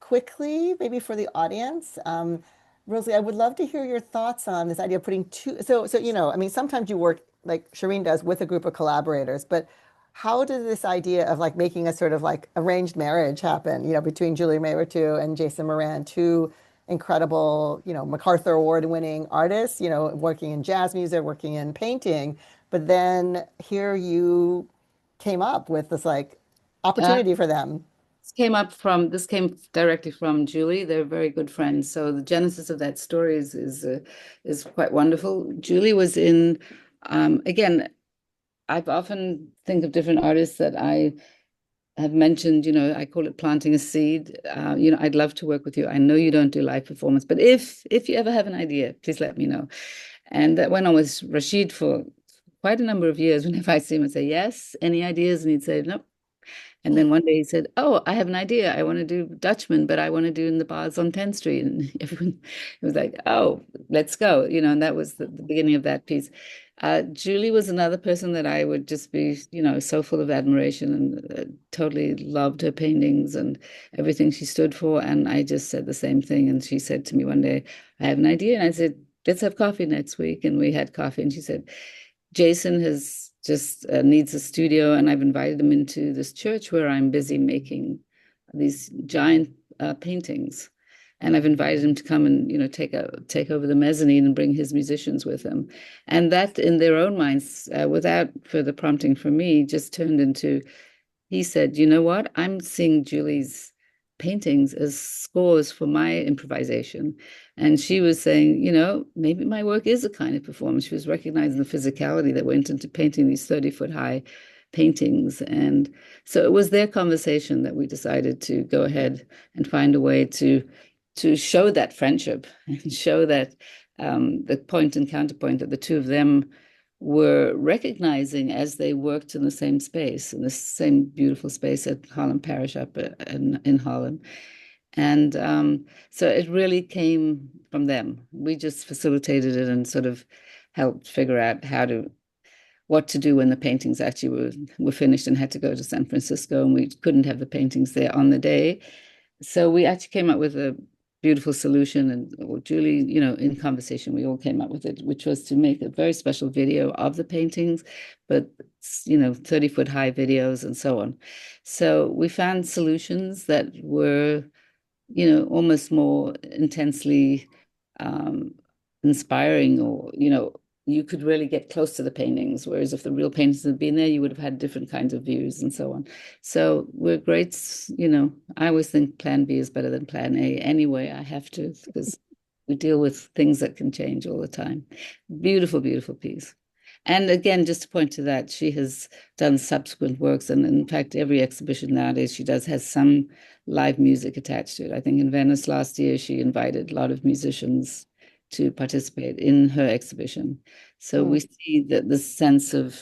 Quickly, maybe for the audience, RoseLee, I would love to hear your thoughts on this idea of putting I mean, sometimes you work like Shirin does with a group of collaborators, but how does this idea of like making a sort of like arranged marriage happen, between Julie Mewirtou and Jason Moran, two incredible, MacArthur Award winning artists, working in jazz music, working in painting. But then here you came up with this like Uh, opportunity for them. this came directly from Julie. They're very good friends. So the genesis of that story is quite wonderful. Julie was in, again, I've often think of different artists that I have mentioned, I call it planting a seed. I'd love to work with you. I know you don't do live performance, but if you ever have an idea, please let me know. And that went on with Rashid for quite a number of years. Whenever I see him, I'd say, yes, any ideas? And he'd say, no. And then one day he said, oh, I have an idea. I want to do Dutchman, but I want to do in the bars on 10th Street. And everyone was like, oh, let's go. And that was the beginning of that piece. Julie was another person that I would just be, so full of admiration, and totally loved her paintings and everything she stood for. And I just said the same thing. And she said to me one day, I have an idea. And I said, let's have coffee next week. And we had coffee. And she said, Jason has just needs a studio, and I've invited him into this church where I'm busy making these giant paintings. And I've invited him to come and, take over the mezzanine and bring his musicians with him. And that, in their own minds, without further prompting from me, just turned into, he said, you know what? I'm seeing Julie's paintings as scores for my improvisation. And she was saying, maybe my work is a kind of performance. She was recognizing the physicality that went into painting these 30-foot high paintings. And so it was their conversation that we decided to go ahead and find a way to show that friendship and show that the point and counterpoint that the two of them were recognizing as they worked in the same space, in the same beautiful space at Harlem Parish up in Harlem. And so it really came from them. We just facilitated it and sort of helped figure out what to do when the paintings actually were finished and had to go to San Francisco, and we couldn't have the paintings there on the day. So we actually came up with a beautiful solution, and Julie, in conversation, we all came up with it, which was to make a very special video of the paintings, but 30-foot high videos and so on. So we found solutions that were, almost more intensely inspiring, or, you could really get close to the paintings. Whereas if the real paintings had been there, you would have had different kinds of views and so on. So we're great, I always think plan B is better than plan A anyway. I have to, because we deal with things that can change all the time. Beautiful, beautiful piece. And again, just to point to that, she has done subsequent works, and in fact, every exhibition nowadays she does has some live music attached to it. I think in Venice last year, she invited a lot of musicians to participate in her exhibition. So we see that the sense of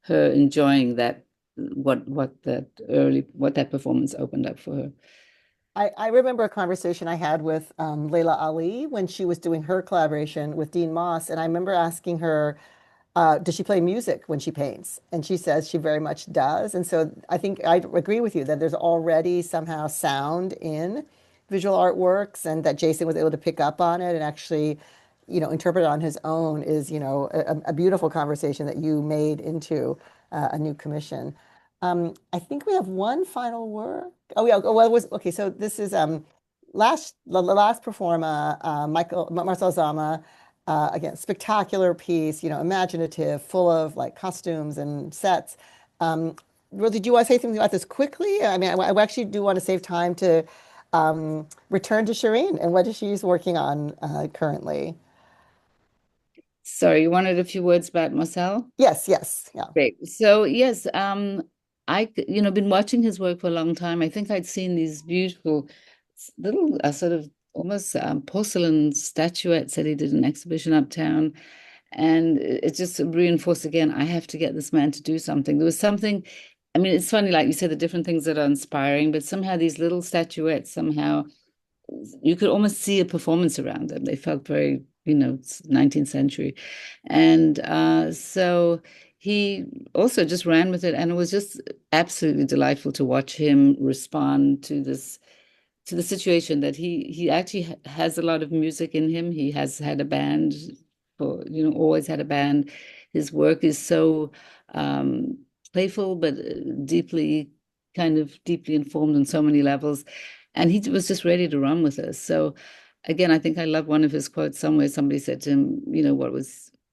her enjoying that, what that performance opened up for her. I remember a conversation I had with Layla Ali when she was doing her collaboration with Dean Moss, and I remember asking her, does she play music when she paints? And she says she very much does. And so I think I agree with you that there's already somehow sound in visual artworks, and that Jason was able to pick up on it and actually, interpret it on his own is, a beautiful conversation that you made into a new commission. I think we have one final work. Oh yeah. Well, it was okay. So this is the last Performa, Marcel Zama. Again, spectacular piece, imaginative, full of like costumes and sets. Well, did you want to say something about this quickly? I mean, I actually do want to save time to return to Shirin and what she's working on currently. Sorry, you wanted a few words about Marcel? Yes, yeah. Great. So yes, I been watching his work for a long time. I think I'd seen these beautiful little sort of almost porcelain statuettes that he did an exhibition uptown, and it just reinforced again, I have to get this man to do something. There was something. I mean, it's funny, like you said, the different things that are inspiring, but somehow these little statuettes, somehow you could almost see a performance around them. They felt very, 19th century. And so he also just ran with it. And it was just absolutely delightful to watch him respond to the situation that he actually has a lot of music in him. He has had a band for, always had a band. His work is so playful, but deeply informed on so many levels. And he was just ready to run with us. So again, I think I love one of his quotes somewhere. Somebody said to him,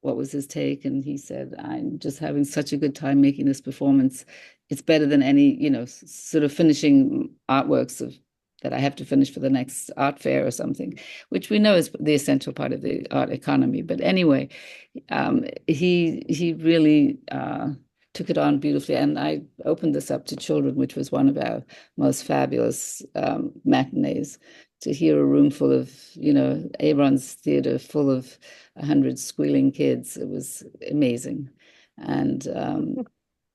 what was his take? And he said, I'm just having such a good time making this performance. It's better than any, sort of finishing artworks that I have to finish for the next art fair or something, which we know is the essential part of the art economy. But anyway, he really took it on beautifully. And I opened this up to children, which was one of our most fabulous matinees, to hear a room full of, Aaron's theater full of 100 squealing kids. It was amazing. And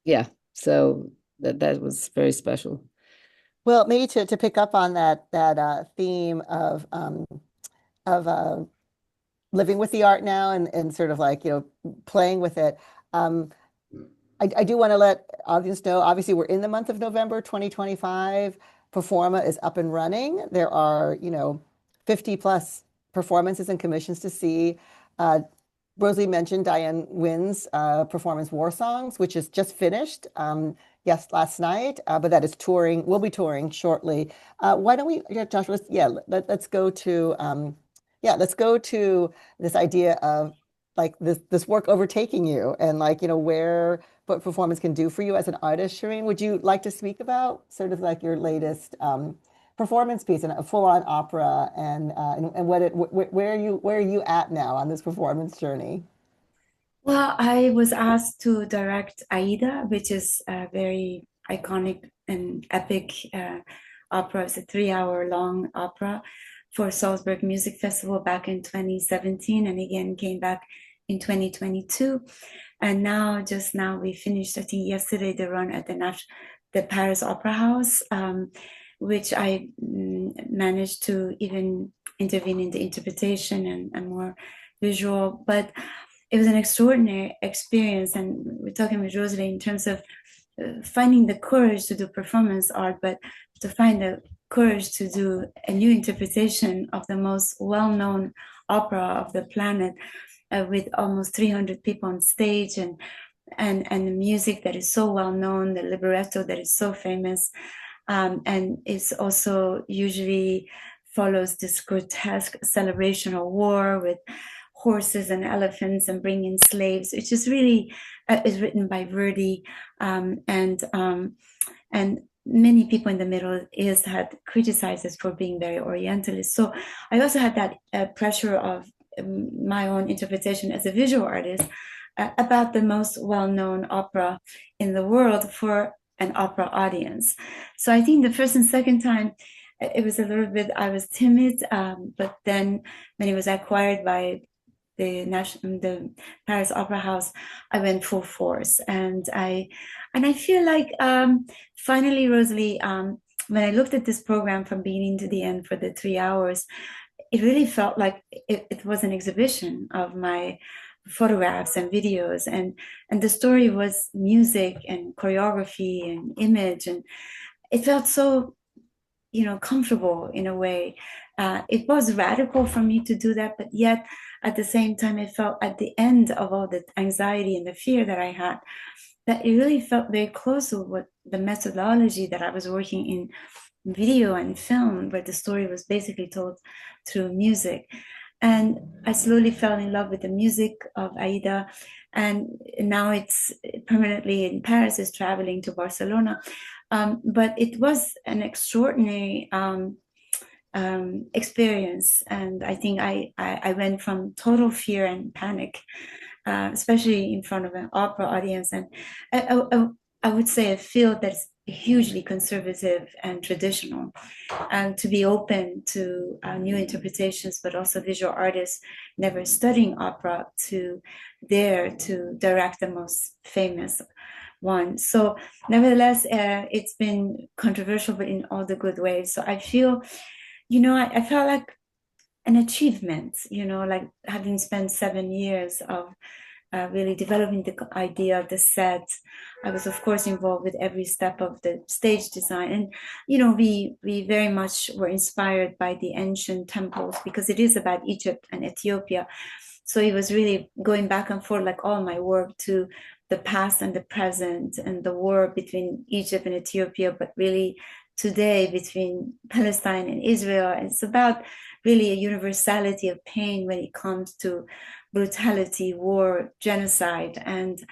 yeah, so that was very special. Well, maybe to pick up on that theme of living with the art now and sort of like, playing with it. I do want to let audience know, obviously we're in the month of November 2025. Performa is up and running. There are, 50 plus performances and commissions to see. RoseLee mentioned Diane Wynn's performance War Songs, which is just finished. Yes, last night, but that is touring. We'll be touring shortly. Why don't we, Joshua? Let's go to let's go to this idea of like this work overtaking you and like what performance can do for you as an artist. Shirin, would you like to speak about sort of like your latest performance piece and a full-on opera and where are you at now on this performance journey? Well, I was asked to direct Aida, which is a very iconic and epic opera. It's a 3-hour long opera for Salzburg Music Festival back in 2017, and again came back in 2022. And just now we finished, I think yesterday, the run at the Paris Opera House, which I managed to even intervene in the interpretation and more visual. But it was an extraordinary experience. And we're talking with RoseLee in terms of finding the courage to do performance art, but to find the courage to do a new interpretation of the most well-known opera of the planet, with almost 300 people on stage and the music that is so well known, the libretto that is so famous, and it's also usually follows this grotesque celebration of war with horses and elephants and bringing slaves, which is really is written by Verdi, and many people in the Middle East had criticized it for being very Orientalist. So I also had that pressure of my own interpretation as a visual artist about the most well-known opera in the world for an opera audience. So I think the first and second time, it was a little bit, I was timid, but then when it was acquired by the Paris Opera House, I went full force, and I feel like finally, RoseLee, when I looked at this program from beginning to the end for the 3 hours, it really felt like it was an exhibition of my photographs and videos, and the story was music and choreography and image, and it felt so, comfortable in a way. It was radical for me to do that, but yet at the same time, it felt at the end of all the anxiety and the fear that I had, that it really felt very close to what the methodology that I was working in video and film, where the story was basically told through music. And I slowly fell in love with the music of Aida, and now it's permanently in Paris, is traveling to Barcelona. But it was an extraordinary experience, and I think I went from total fear and panic, especially in front of an opera audience, and I would say a field that's hugely conservative and traditional, and to be open to new interpretations, but also visual artists never studying opera to dare to direct the most famous one. So nevertheless, it's been controversial, but in all the good ways. So I feel, I felt like an achievement, like having spent 7 years of really developing the idea of the set. I was, of course, involved with every step of the stage design. And, we very much were inspired by the ancient temples, because it is about Egypt and Ethiopia. So it was really going back and forth, like all my work, to the past and the present, and the war between Egypt and Ethiopia, but really today between Palestine and Israel. It's about really a universality of pain when it comes to brutality, war, genocide. And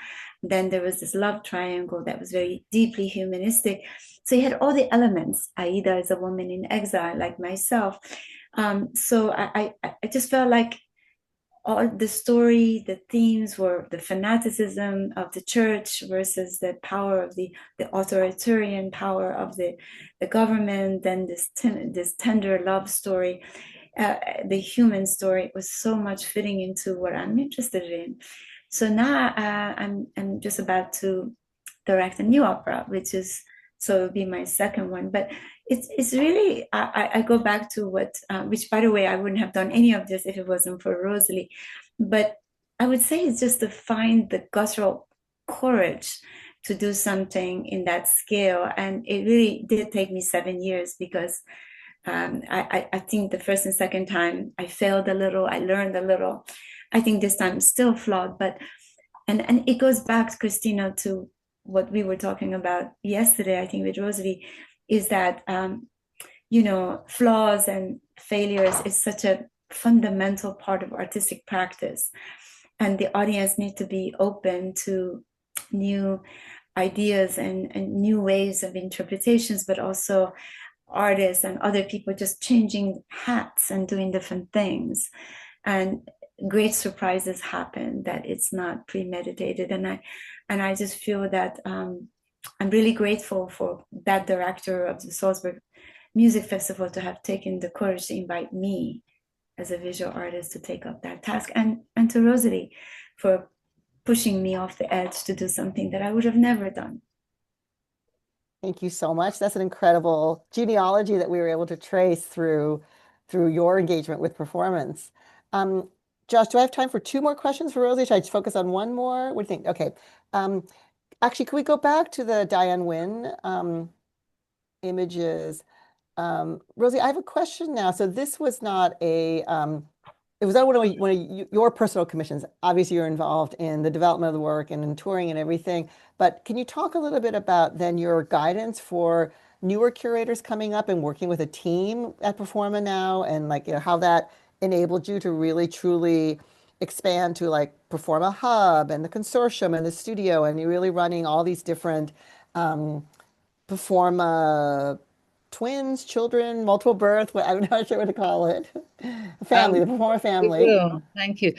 then there was this love triangle that was very deeply humanistic. So you had all the elements. Aida is a woman in exile, like myself. So I just felt like all the story, the themes were the fanaticism of the church versus the power of the authoritarian power of the government, and this tender love story. The human story was so much fitting into what I'm interested in. So now I'm just about to direct a new opera, which is, so it'll be my second one. But it's really, I go back to what, which by the way, I wouldn't have done any of this if it wasn't for RoseLee. But I would say it's just to find the guttural courage to do something in that scale. And it really did take me 7 years, because I think the first and second time I failed a little, I learned a little. I think this time it's still flawed, but and it goes back, Christina, to what we were talking about yesterday, I think with RoseLee, is that flaws and failures is such a fundamental part of artistic practice, and the audience need to be open to new ideas and new ways of interpretations, but also artists and other people just changing hats and doing different things, and great surprises happen, that it's not premeditated. And I just feel that I'm really grateful for that director of the Salzburg Music Festival to have taken the courage to invite me as a visual artist to take up that task, and to RoseLee for pushing me off the edge to do something that I would have never done. Thank you so much. That's an incredible genealogy that we were able to trace through your engagement with performance. Josh, do I have time for 2 more questions for RoseLee? Should I just focus on one more? What do you think? Okay. Actually, can we go back to the Diane Nguyen images? RoseLee, I have a question now. So this was not it was not one of your personal commissions. Obviously, you're involved in the development of the work and in touring and everything. But can you talk a little bit about then your guidance for newer curators coming up and working with a team at Performa now, and like how that enabled you to really truly expand to like Performa Hub and the consortium and the studio, and you're really running all these different Performa twins, children, multiple birth. I'm not sure what to call it. Family, Um, the Performa we family. will. Thank you.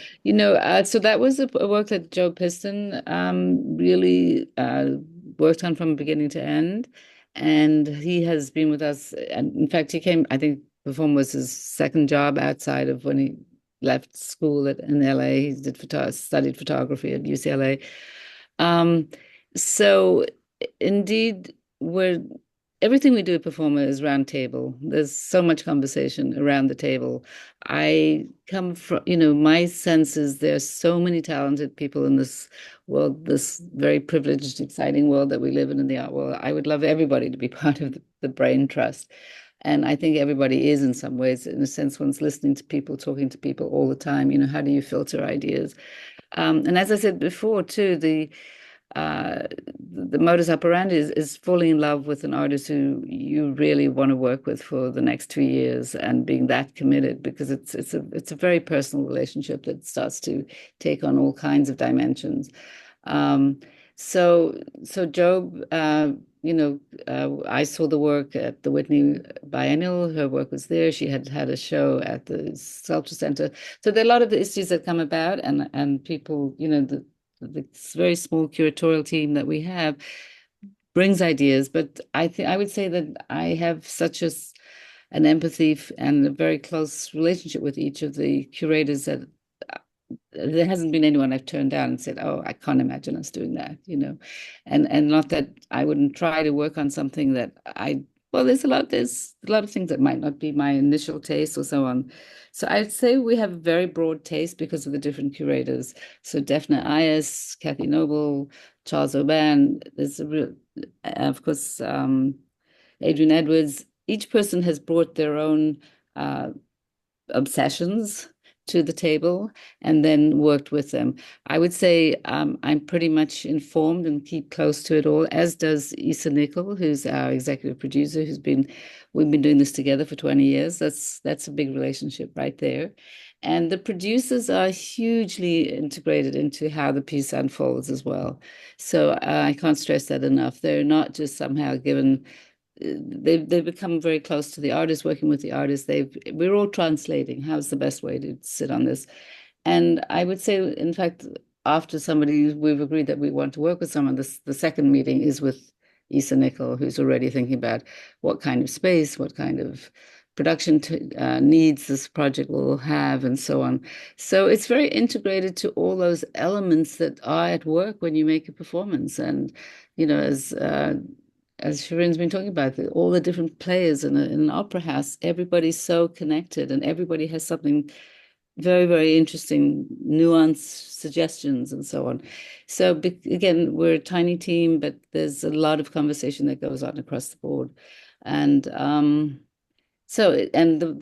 So that was a work that Joe Piston really worked on from beginning to end. And he has been with us. And in fact, he came, I think Perform was his second job outside of when he left school in LA. He studied photography at UCLA. Um, so indeed, everything we do at Performa is round table. There's so much conversation around the table. I come from, my sense is there's so many talented people in this world, this very privileged, exciting world that we live in the art world. I would love everybody to be part of the Brain Trust. And I think everybody is in some ways, in a sense, one's listening to people, talking to people all the time. How do you filter ideas? And as I said before, too, uh, the modus operandi is falling in love with an artist who you really want to work with for the next 2 years and being that committed, because it's a very personal relationship that starts to take on all kinds of dimensions. Um, so Job, I saw the work at the Whitney Biennial. Her work was there. She had had a show at the Sculpture Center. So there are a lot of the issues that come about, and people, the very small curatorial team that we have brings ideas. But I would say that I have such an empathy and a very close relationship with each of the curators that there hasn't been anyone I've turned down and said, "Oh, I can't imagine us doing that." And not that I wouldn't try to work on something that well, there's a lot of things that might not be my initial taste or so on. So I'd say we have a very broad taste because of the different curators. So Daphne Ayers, Kathy Noble, Charles Aubin, there's a real, of course, Adrian Edwards. Each person has brought their own obsessions to the table and then worked with them. I would say I'm pretty much informed and keep close to it all, as does Issa Nickel, who's our executive producer, we've been doing this together for 20 years. That's a big relationship right there. And the producers are hugely integrated into how the piece unfolds as well. So I can't stress that enough. They're not just somehow given they've become very close to the artist, working with the artist. We're all translating. How's the best way to sit on this? And I would say, in fact, after we've agreed that we want to work with someone, the second meeting is with Issa Nickel, who's already thinking about what kind of space, what kind of production needs this project will have, and so on. So it's very integrated to all those elements that are at work when you make a performance. And, as Shirin's been talking about, all the different players in an opera house, everybody's so connected and everybody has something very, very interesting, nuanced suggestions and so on. So again, we're a tiny team, but there's a lot of conversation that goes on across the board. And the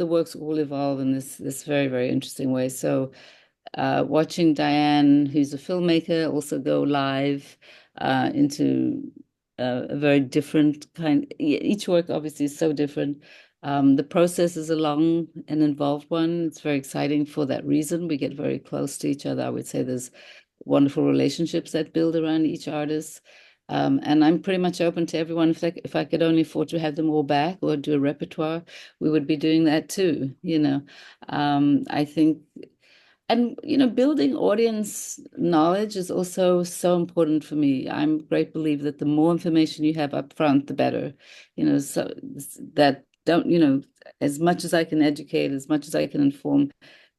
works all evolve in this very, very interesting way. So watching Diane, who's a filmmaker, also go live into a very different kind. Each work obviously is so different. The process is a long and involved one. It's very exciting for that reason. We get very close to each other. I would say there's wonderful relationships that build around each artist. And I'm pretty much open to everyone. If I could only afford to have them all back or do a repertoire, we would be doing that too. I think and building audience knowledge is also so important for me. I'm a great believer that the more information you have up front, the better. So that don't, as much as I can educate, as much as I can inform,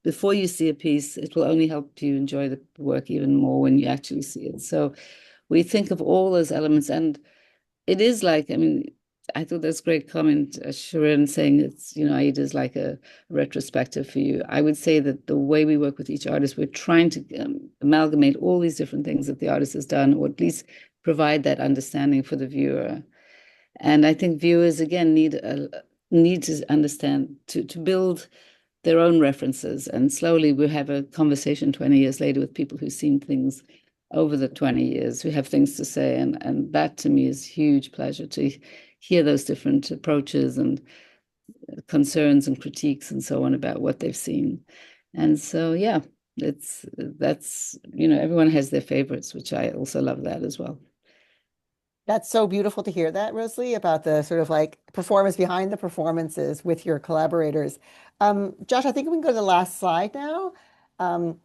before you see a piece, it will only help you enjoy the work even more when you actually see it. So we think of all those elements, and it is like, I thought that's a great comment, Shirin, saying Aida is like a retrospective for you. I would say that the way we work with each artist, we're trying to amalgamate all these different things that the artist has done, or at least provide that understanding for the viewer. And I think viewers, again, need to understand, to build their own references. And slowly we have a conversation 20 years later with people who've seen things over the 20 years, who have things to say. And that to me is huge pleasure, to hear those different approaches and concerns and critiques and so on about what they've seen. And so, yeah, everyone has their favorites, which I also love that as well. That's so beautiful to hear that, RoseLee, about the sort of like performance behind the performances with your collaborators. Josh, I think we can go to the last slide now. Um,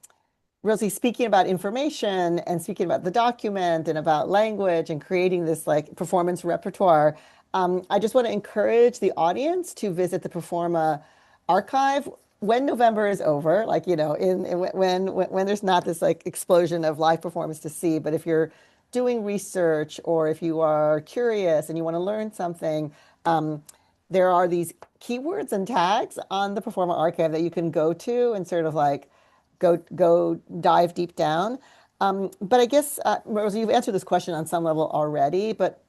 Rosie, speaking about information and speaking about the document and about language and creating this like performance repertoire, I just want to encourage the audience to visit the Performa archive when November is over, like, when there's not this like explosion of live performance to see. But if you're doing research or if you are curious and you want to learn something, um, there are these keywords and tags on the Performa archive that you can go to and sort of like go dive deep down. But I guess, Rosie, you've answered this question on some level already, but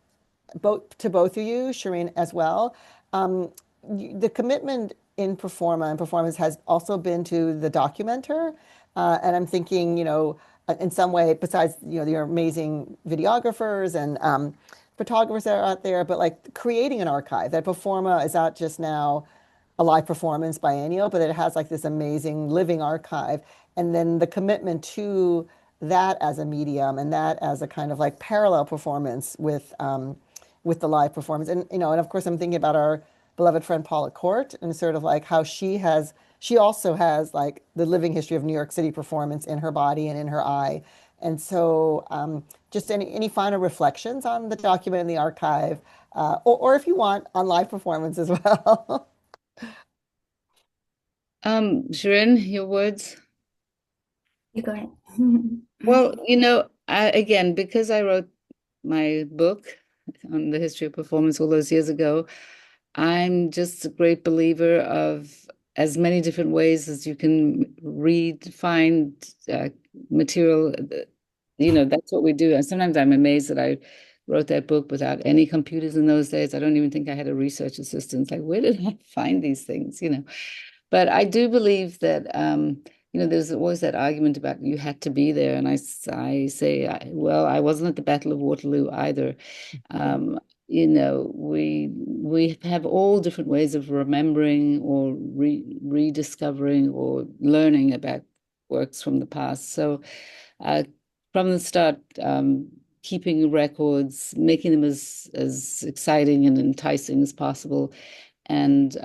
both of you, Shirin as well, um, the commitment in Performa and performance has also been to the documenter. And I'm thinking, in some way, besides, your amazing videographers and photographers that are out there, but like creating an archive that Performa is not just now a live performance biennial, but it has like this amazing living archive. And then the commitment to that as a medium and that as a kind of like parallel performance with the live performance. And of course I'm thinking about our beloved friend Paula Court and sort of like how she also has like the living history of New York City performance in her body and in her eye. And so just any final reflections on the document in the archive, or if you want, on live performance as well. Shirin, your words? You go ahead. Well, again, because I wrote my book on the history of performance all those years ago, I'm just a great believer of as many different ways as you can read, find material. That's what we do. And sometimes I'm amazed that I wrote that book without any computers in those days. I don't even think I had a research assistant. Like, where did I find these things? But I do believe that, there's always that argument about you had to be there. And I say, well, I wasn't at the Battle of Waterloo either. We have all different ways of remembering or rediscovering or learning about works from the past. So from the start, keeping records, making them as exciting and enticing as possible, and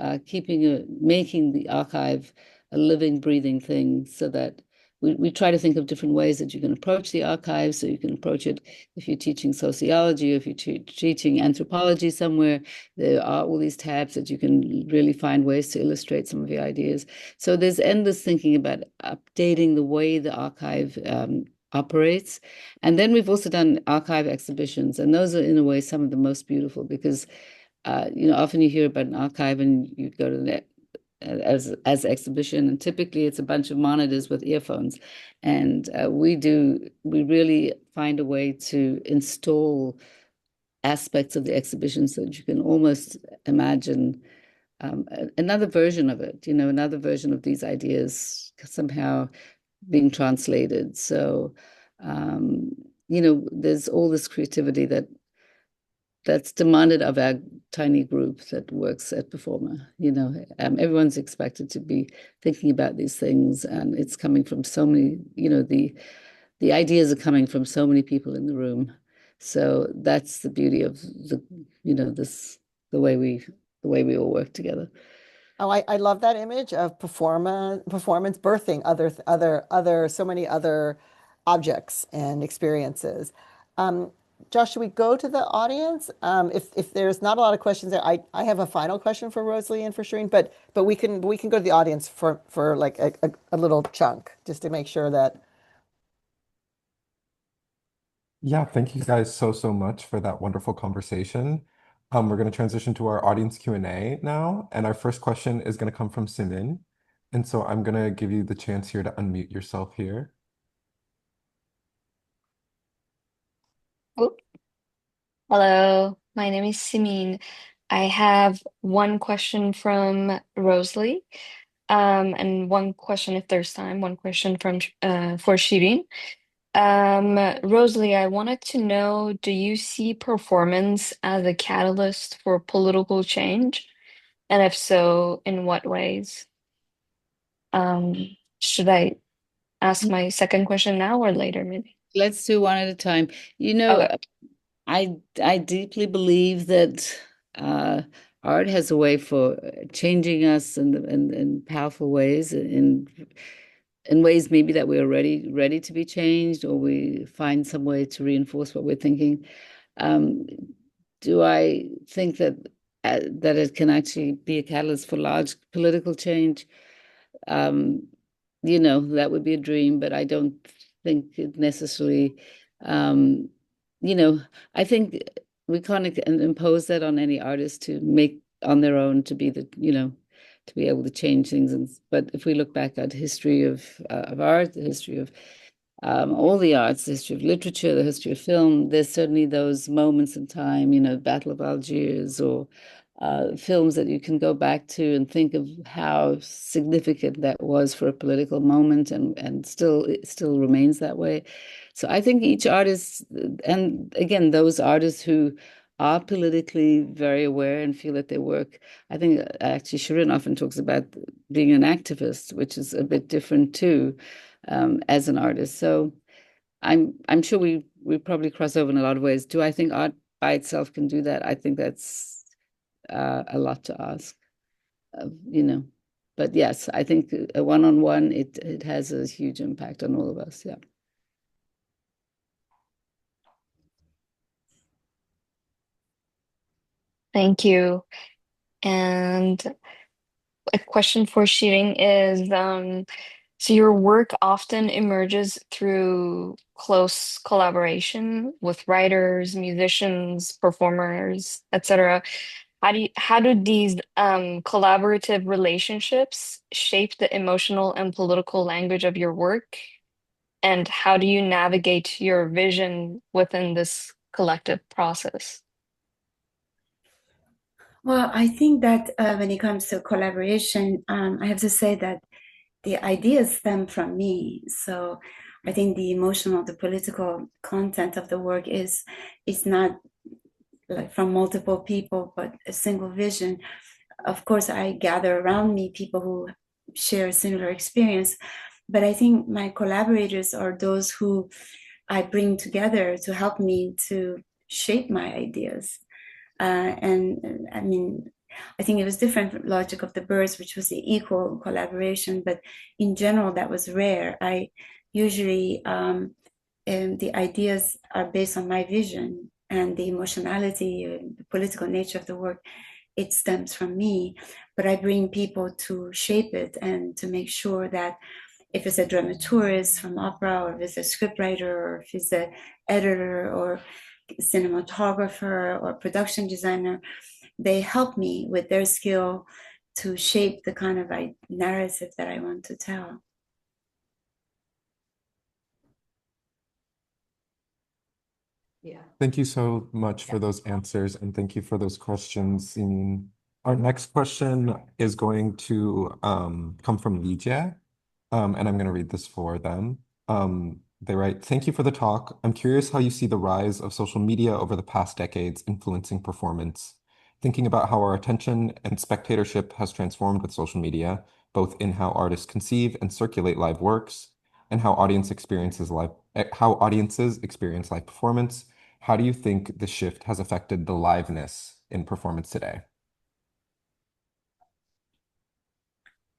making the archive a living, breathing thing, so that we try to think of different ways that you can approach the archive. So you can approach it if you're teaching sociology, or if you're teaching anthropology somewhere. There are all these tabs that you can really find ways to illustrate some of your ideas. So there's endless thinking about updating the way the archive operates. And then we've also done archive exhibitions, and those are in a way some of the most beautiful, because often you hear about an archive and you go to the as exhibition, and typically it's a bunch of monitors with earphones, and we really find a way to install aspects of the exhibition so that you can almost imagine another version of it, another version of these ideas somehow being translated. So there's all this creativity that's demanded of our tiny group that works at Performa. Everyone's expected to be thinking about these things, and it's coming from so many, the ideas are coming from so many people in the room. So that's the beauty of the way we all work together. Oh, I love that image of performance birthing so many other objects and experiences. Um, Josh, should we go to the audience? If there's not a lot of questions there, I have a final question for RoseLee and for Shirin, but we can go to the audience for like a little chunk just to make sure that. Yeah, thank you guys so much for that wonderful conversation. We're going to transition to our audience Q&A now, and our first question is going to come from Simin. And so I'm going to give you the chance here to unmute yourself here. Oh, hello, my name is Simin. I have one question from RoseLee, and one question if there's time, one question for Shirin. RoseLee, I wanted to know, do you see performance as a catalyst for political change? And if so, in what ways? Should I ask my second question now or later, maybe? Let's do one at a time. Okay. I deeply believe that art has a way for changing us in powerful ways, in ways maybe that we're ready to be changed, or we find some way to reinforce what we're thinking. Do I think that that it can actually be a catalyst for large political change? That would be a dream, but I don't think it necessarily, um, I think we can't impose that on any artist to make on their own to be to be able to change things. But if we look back at history of art, the history of all the arts, the history of literature, the history of film, there's certainly those moments in time, Battle of Algiers, or films that you can go back to and think of how significant that was for a political moment, and it still remains that way. So I think each artist, and again, those artists who are politically very aware and feel that their work, I think actually Shirin often talks about being an activist, which is a bit different too, as an artist. So I'm sure we probably cross over in a lot of ways. Do I think art by itself can do that? I think that's a lot to ask, But yes, I think a one-on-one, it has a huge impact on all of us. Yeah. Thank you. And a question for Shirin is, so your work often emerges through close collaboration with writers, musicians, performers, etc. How do these collaborative relationships shape the emotional and political language of your work? And how do you navigate your vision within this collective process? Well, I think that when it comes to collaboration, I have to say that the ideas stem from me. So I think the emotional, the political content of the work is not like from multiple people, but a single vision. Of course, I gather around me people who share a similar experience, but I think my collaborators are those who I bring together to help me to shape my ideas. And I mean, I think it was different from Logic of the Birds, which was the equal collaboration, but in general, that was rare. I usually, the ideas are based on my vision, and the emotionality, the political nature of the work, it stems from me, but I bring people to shape it and to make sure that if it's a dramaturgist from opera, or if it's a scriptwriter, or if it's an editor, or cinematographer, or production designer, they help me with their skill to shape the kind of narrative that I want to tell. Yeah. Thank you so much for those answers, and thank you for those questions, Simin. Our next question is going to come from Lydia, and I'm going to read this for them. They write, "Thank you for the talk. I'm curious how you see the rise of social media over the past decades influencing performance. Thinking about how our attention and spectatorship has transformed with social media, both in how artists conceive and circulate live works, and how audiences experience live performance. How do you think the shift has affected the liveness in performance today?"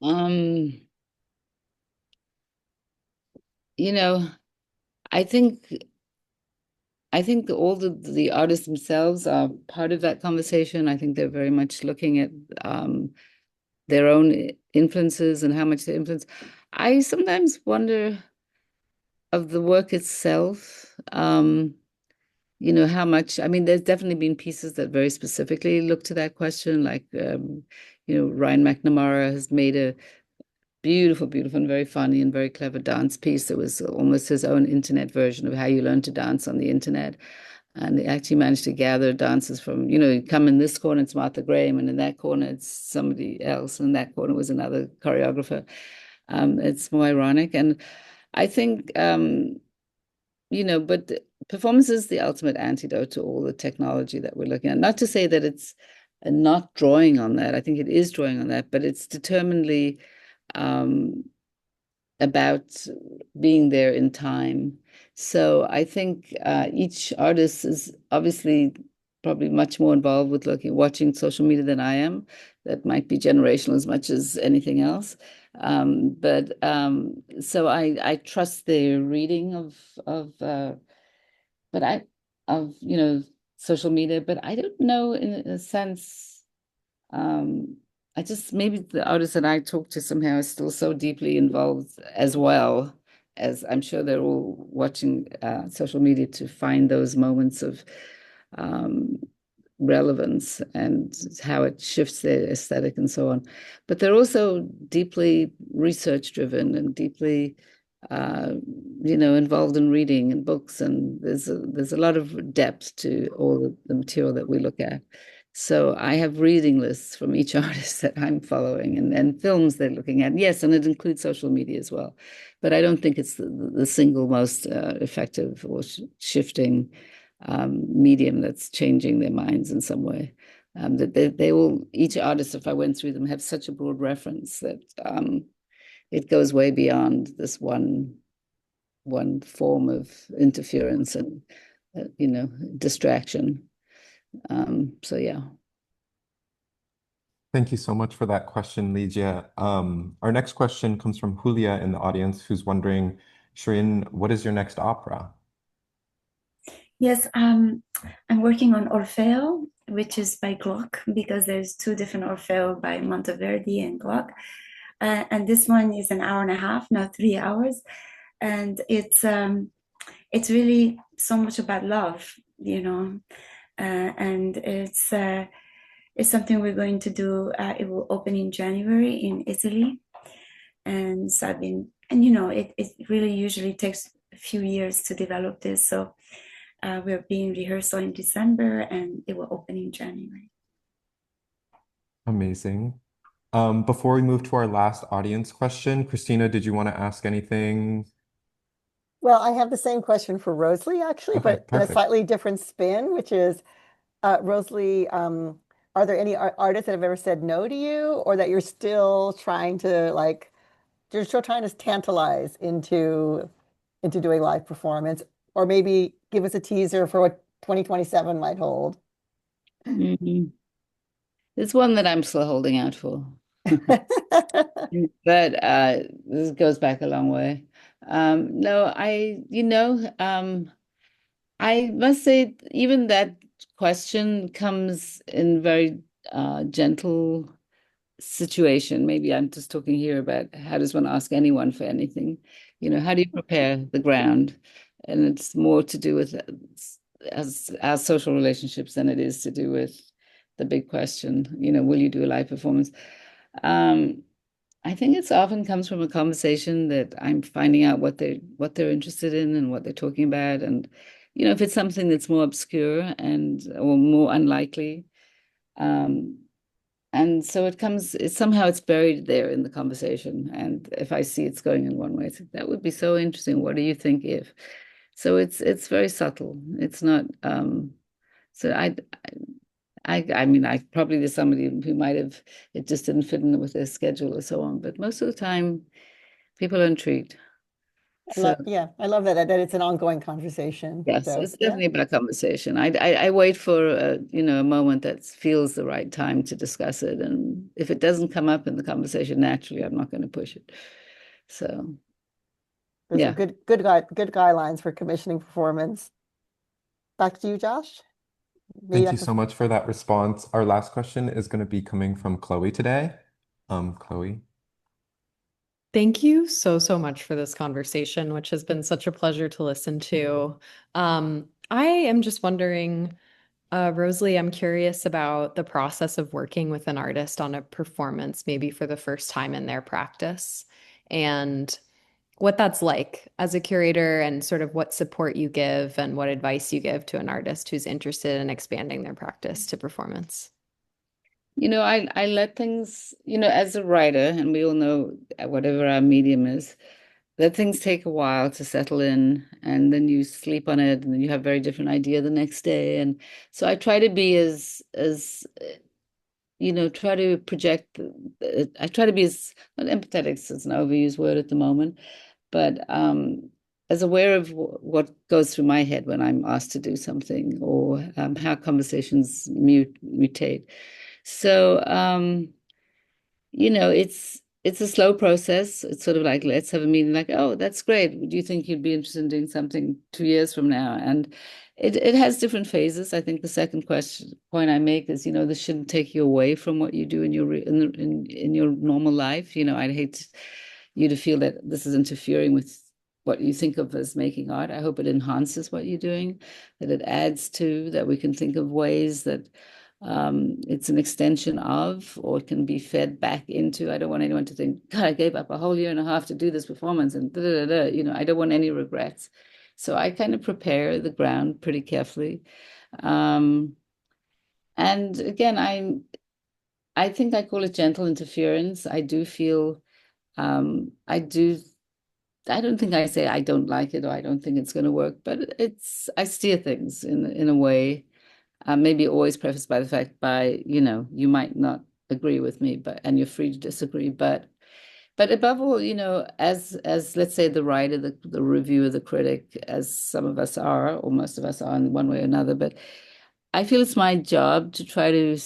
Um, you know, I think all the artists themselves are part of that conversation. I think they're very much looking at their own influences and how much they influence. I sometimes wonder of the work itself, how much, I mean, there's definitely been pieces that very specifically look to that question, like, Ryan McNamara has made a beautiful, beautiful and very funny and very clever dance piece that was almost his own internet version of how you learn to dance on the internet. And they actually managed to gather dancers from, you come in this corner, it's Martha Graham, and in that corner, it's somebody else, and in that corner was another choreographer. It's more ironic. And I think, but performance is the ultimate antidote to all the technology that we're looking at. Not to say that it's not drawing on that. I think it is drawing on that, but it's determinedly about being there in time. So I think each artist is obviously probably much more involved with watching social media than I am. That might be generational as much as anything else. So I trust their reading but I of social media, but I don't know in a sense. I just maybe the artists that I talk to somehow are still so deeply involved as well as I'm sure they're all watching social media to find those moments of um, relevance and how it shifts their aesthetic and so on. But they're also deeply research driven and deeply uh, involved in reading and books, and there's a lot of depth to all the material that we look at. So I have reading lists from each artist that I'm following and films they're looking at. Yes, and it includes social media as well. But I don't think it's the single most effective or shifting medium that's changing their minds in some way. That they all, each artist, if I went through them, have such a broad reference that it goes way beyond this one form of interference and distraction. So yeah. Thank you so much for that question, Lydia. Our next question comes from Julia in the audience, who's wondering, Shirin, what is your next opera? Yes, I'm working on Orfeo, which is by Gluck, because there's two different Orfeo by Monteverdi and Gluck. And this one is an hour and a half, not 3 hours. And it's really so much about love, and it's something we're going to do. It will open in January in Italy. And so it really usually takes a few years to develop this. So we're being rehearsal in December and it will open in January. Amazing. Before we move to our last audience question, Christina, did you want to ask anything? Well, I have the same question for RoseLee, actually, Okay, but in a perfect. slightly different spin, which is, RoseLee, are there any artists that have ever said no to you, or that you're still trying to tantalize into doing live performance, or maybe give us a teaser for what 2027 might hold? Mhm. There's one that I'm still holding out for. But this goes back a long way. No, I must say, even that question comes in very gentle situation. Maybe I'm just talking here about how does one ask anyone for anything? How do you prepare the ground? And it's more to do with as our social relationships than it is to do with the big question, will you do a live performance? I think it's often comes from a conversation that I'm finding out what they're interested in and what they're talking about. And, if it's something that's more obscure or more unlikely, and so somehow it's buried there in the conversation. And if I see it's going in one way, it's like, that would be so interesting. What do you think if? So it's very subtle. It's not, so I mean, probably there's somebody who might have, it just didn't fit in with their schedule or so on. But most of the time, people are intrigued. So I love that it's an ongoing conversation. yes, So it's definitely about conversation. I wait for a moment that feels the right time to discuss it, and if it doesn't come up in the conversation naturally, I'm not going to push it. So there's yeah. some good guidelines for commissioning performance. Back to you, Josh. Maybe Thank you so much for that response. Our last question is going to be coming from Chloe today. Chloe. Thank you so, so much for this conversation, which has been such a pleasure to listen to. I am just wondering, RoseLee, I'm curious about the process of working with an artist on a performance, maybe for the first time in their practice, and what that's like as a curator, and sort of what support you give and what advice you give to an artist who's interested in expanding their practice to performance. I let things, as a writer, and we all know whatever our medium is, that things take a while to settle in, and then you sleep on it, and then you have a very different idea the next day. And so I try to be as try to project, I try to be not empathetic, it's an overused word at the moment, but as aware of what goes through my head when I'm asked to do something, or how conversations mutate. So, it's a slow process. It's sort of like, let's have a meeting, like, oh, that's great. Do you think you'd be interested in doing something 2 years from now? And it has different phases. I think the second point I make is, this shouldn't take you away from what you do in your normal life. I'd hate you to feel that this is interfering with what you think of as making art. I hope it enhances what you're doing, that it adds to, that we can think of ways that it's an extension of, or it can be fed back into. I don't want anyone to think, God, I gave up a whole year and a half to do this performance, and I don't want any regrets. So I kind of prepare the ground pretty carefully. And again, I think I call it gentle interference. I do feel, I don't think I say I don't like it or I don't think it's going to work, but I steer things in a way, maybe always prefaced by the fact you might not agree with me, and you're free to disagree, but above all, as let's say the writer, the reviewer, the critic, as some of us are, or most of us are in one way or another, but I feel it's my job to try to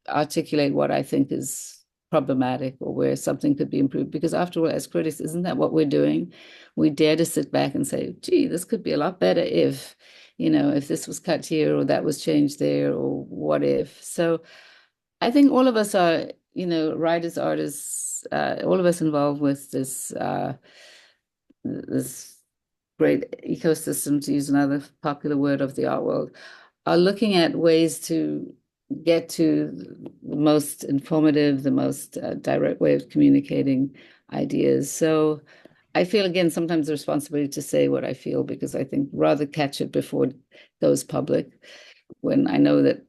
articulate what I think is problematic or where something could be improved. Because after all, as critics, isn't that what we're doing? We dare to sit back and say, gee, this could be a lot better if this was cut here or that was changed there, or what if. So I think all of us are, writers, artists, all of us involved with this great ecosystem, to use another popular word of the art world, are looking at ways to get to the most informative, the most direct way of communicating ideas. So I feel, again, sometimes the responsibility to say what I feel, because I think rather catch it before it goes public, when I know that,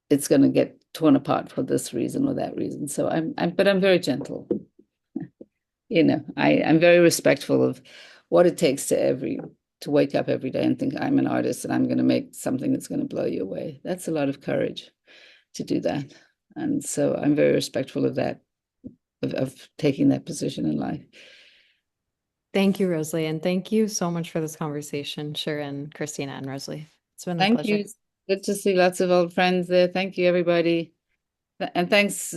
it's going to get torn apart for this reason or that reason. So but I'm very gentle. I'm very respectful of what it takes to wake up every day and think I'm an artist and I'm going to make something that's going to blow you away. That's a lot of courage to do that. And so I'm very respectful of that, of taking that position in life. Thank you, RoseLee. And thank you so much for this conversation, Shirin, Christina, and RoseLee. It's been a pleasure. Thank you. Good to see lots of old friends there. Thank you, everybody. And thanks,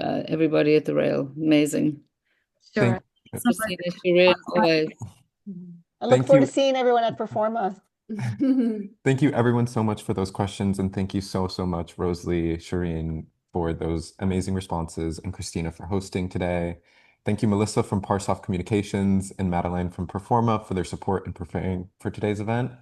everybody at the Rail. Amazing. Sure. Christina, Shirin, always. I look Thank forward you. to seeing everyone at Performa. Thank you everyone so much for those questions, and thank you so much, RoseLee, Shirin, for those amazing responses, and Christina for hosting today. Thank you, Melissa from Parsoft Communications and Madeline from Performa for their support in preparing for today's event.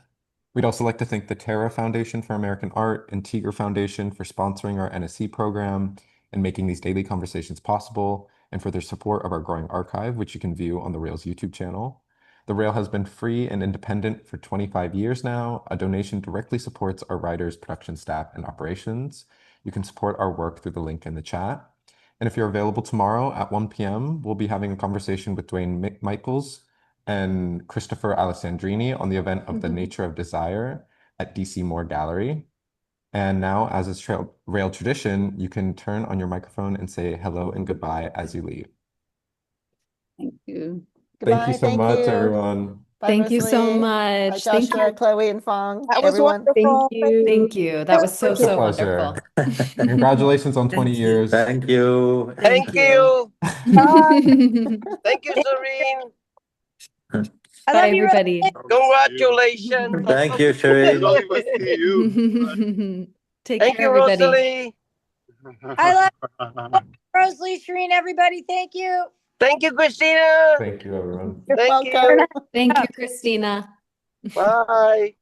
We'd also like to thank the Terra Foundation for American Art and Tiger Foundation for sponsoring our NSE program and making these daily conversations possible, and for their support of our growing archive, which you can view on the Rail's YouTube channel. The Rail has been free and independent for 25 years now. A donation directly supports our writers, production staff, and operations. You can support our work through the link in the chat. And if you're available tomorrow at 1 p.m., we'll be having a conversation with Dwayne Michaels and Christopher Alessandrini on the event of The Nature of Desire at DC Moore Gallery. And now, as is Rail tradition, you can turn on your microphone and say hello and goodbye as you leave. Thank you. Goodbye, Thank you so much, everyone. Bye, Thank you so RoseLee. much. Bye, Thank Joshua, you. Chloe, and Fong. That was Everyone. wonderful. Thank you. That was so, It's a so pleasure. wonderful. Congratulations on 20 Thank you. years. Thank you. Thank you. Thank you, Shirin. I Bye, love you, everybody. Congratulations. Thank you, Shirin. Take Thank care, you, everybody. RoseLee. I love RoseLee, Shirin, everybody. Thank you. Thank you, Christina. Thank you, everyone. You're Thank welcome. you. Thank you, Christina. Bye.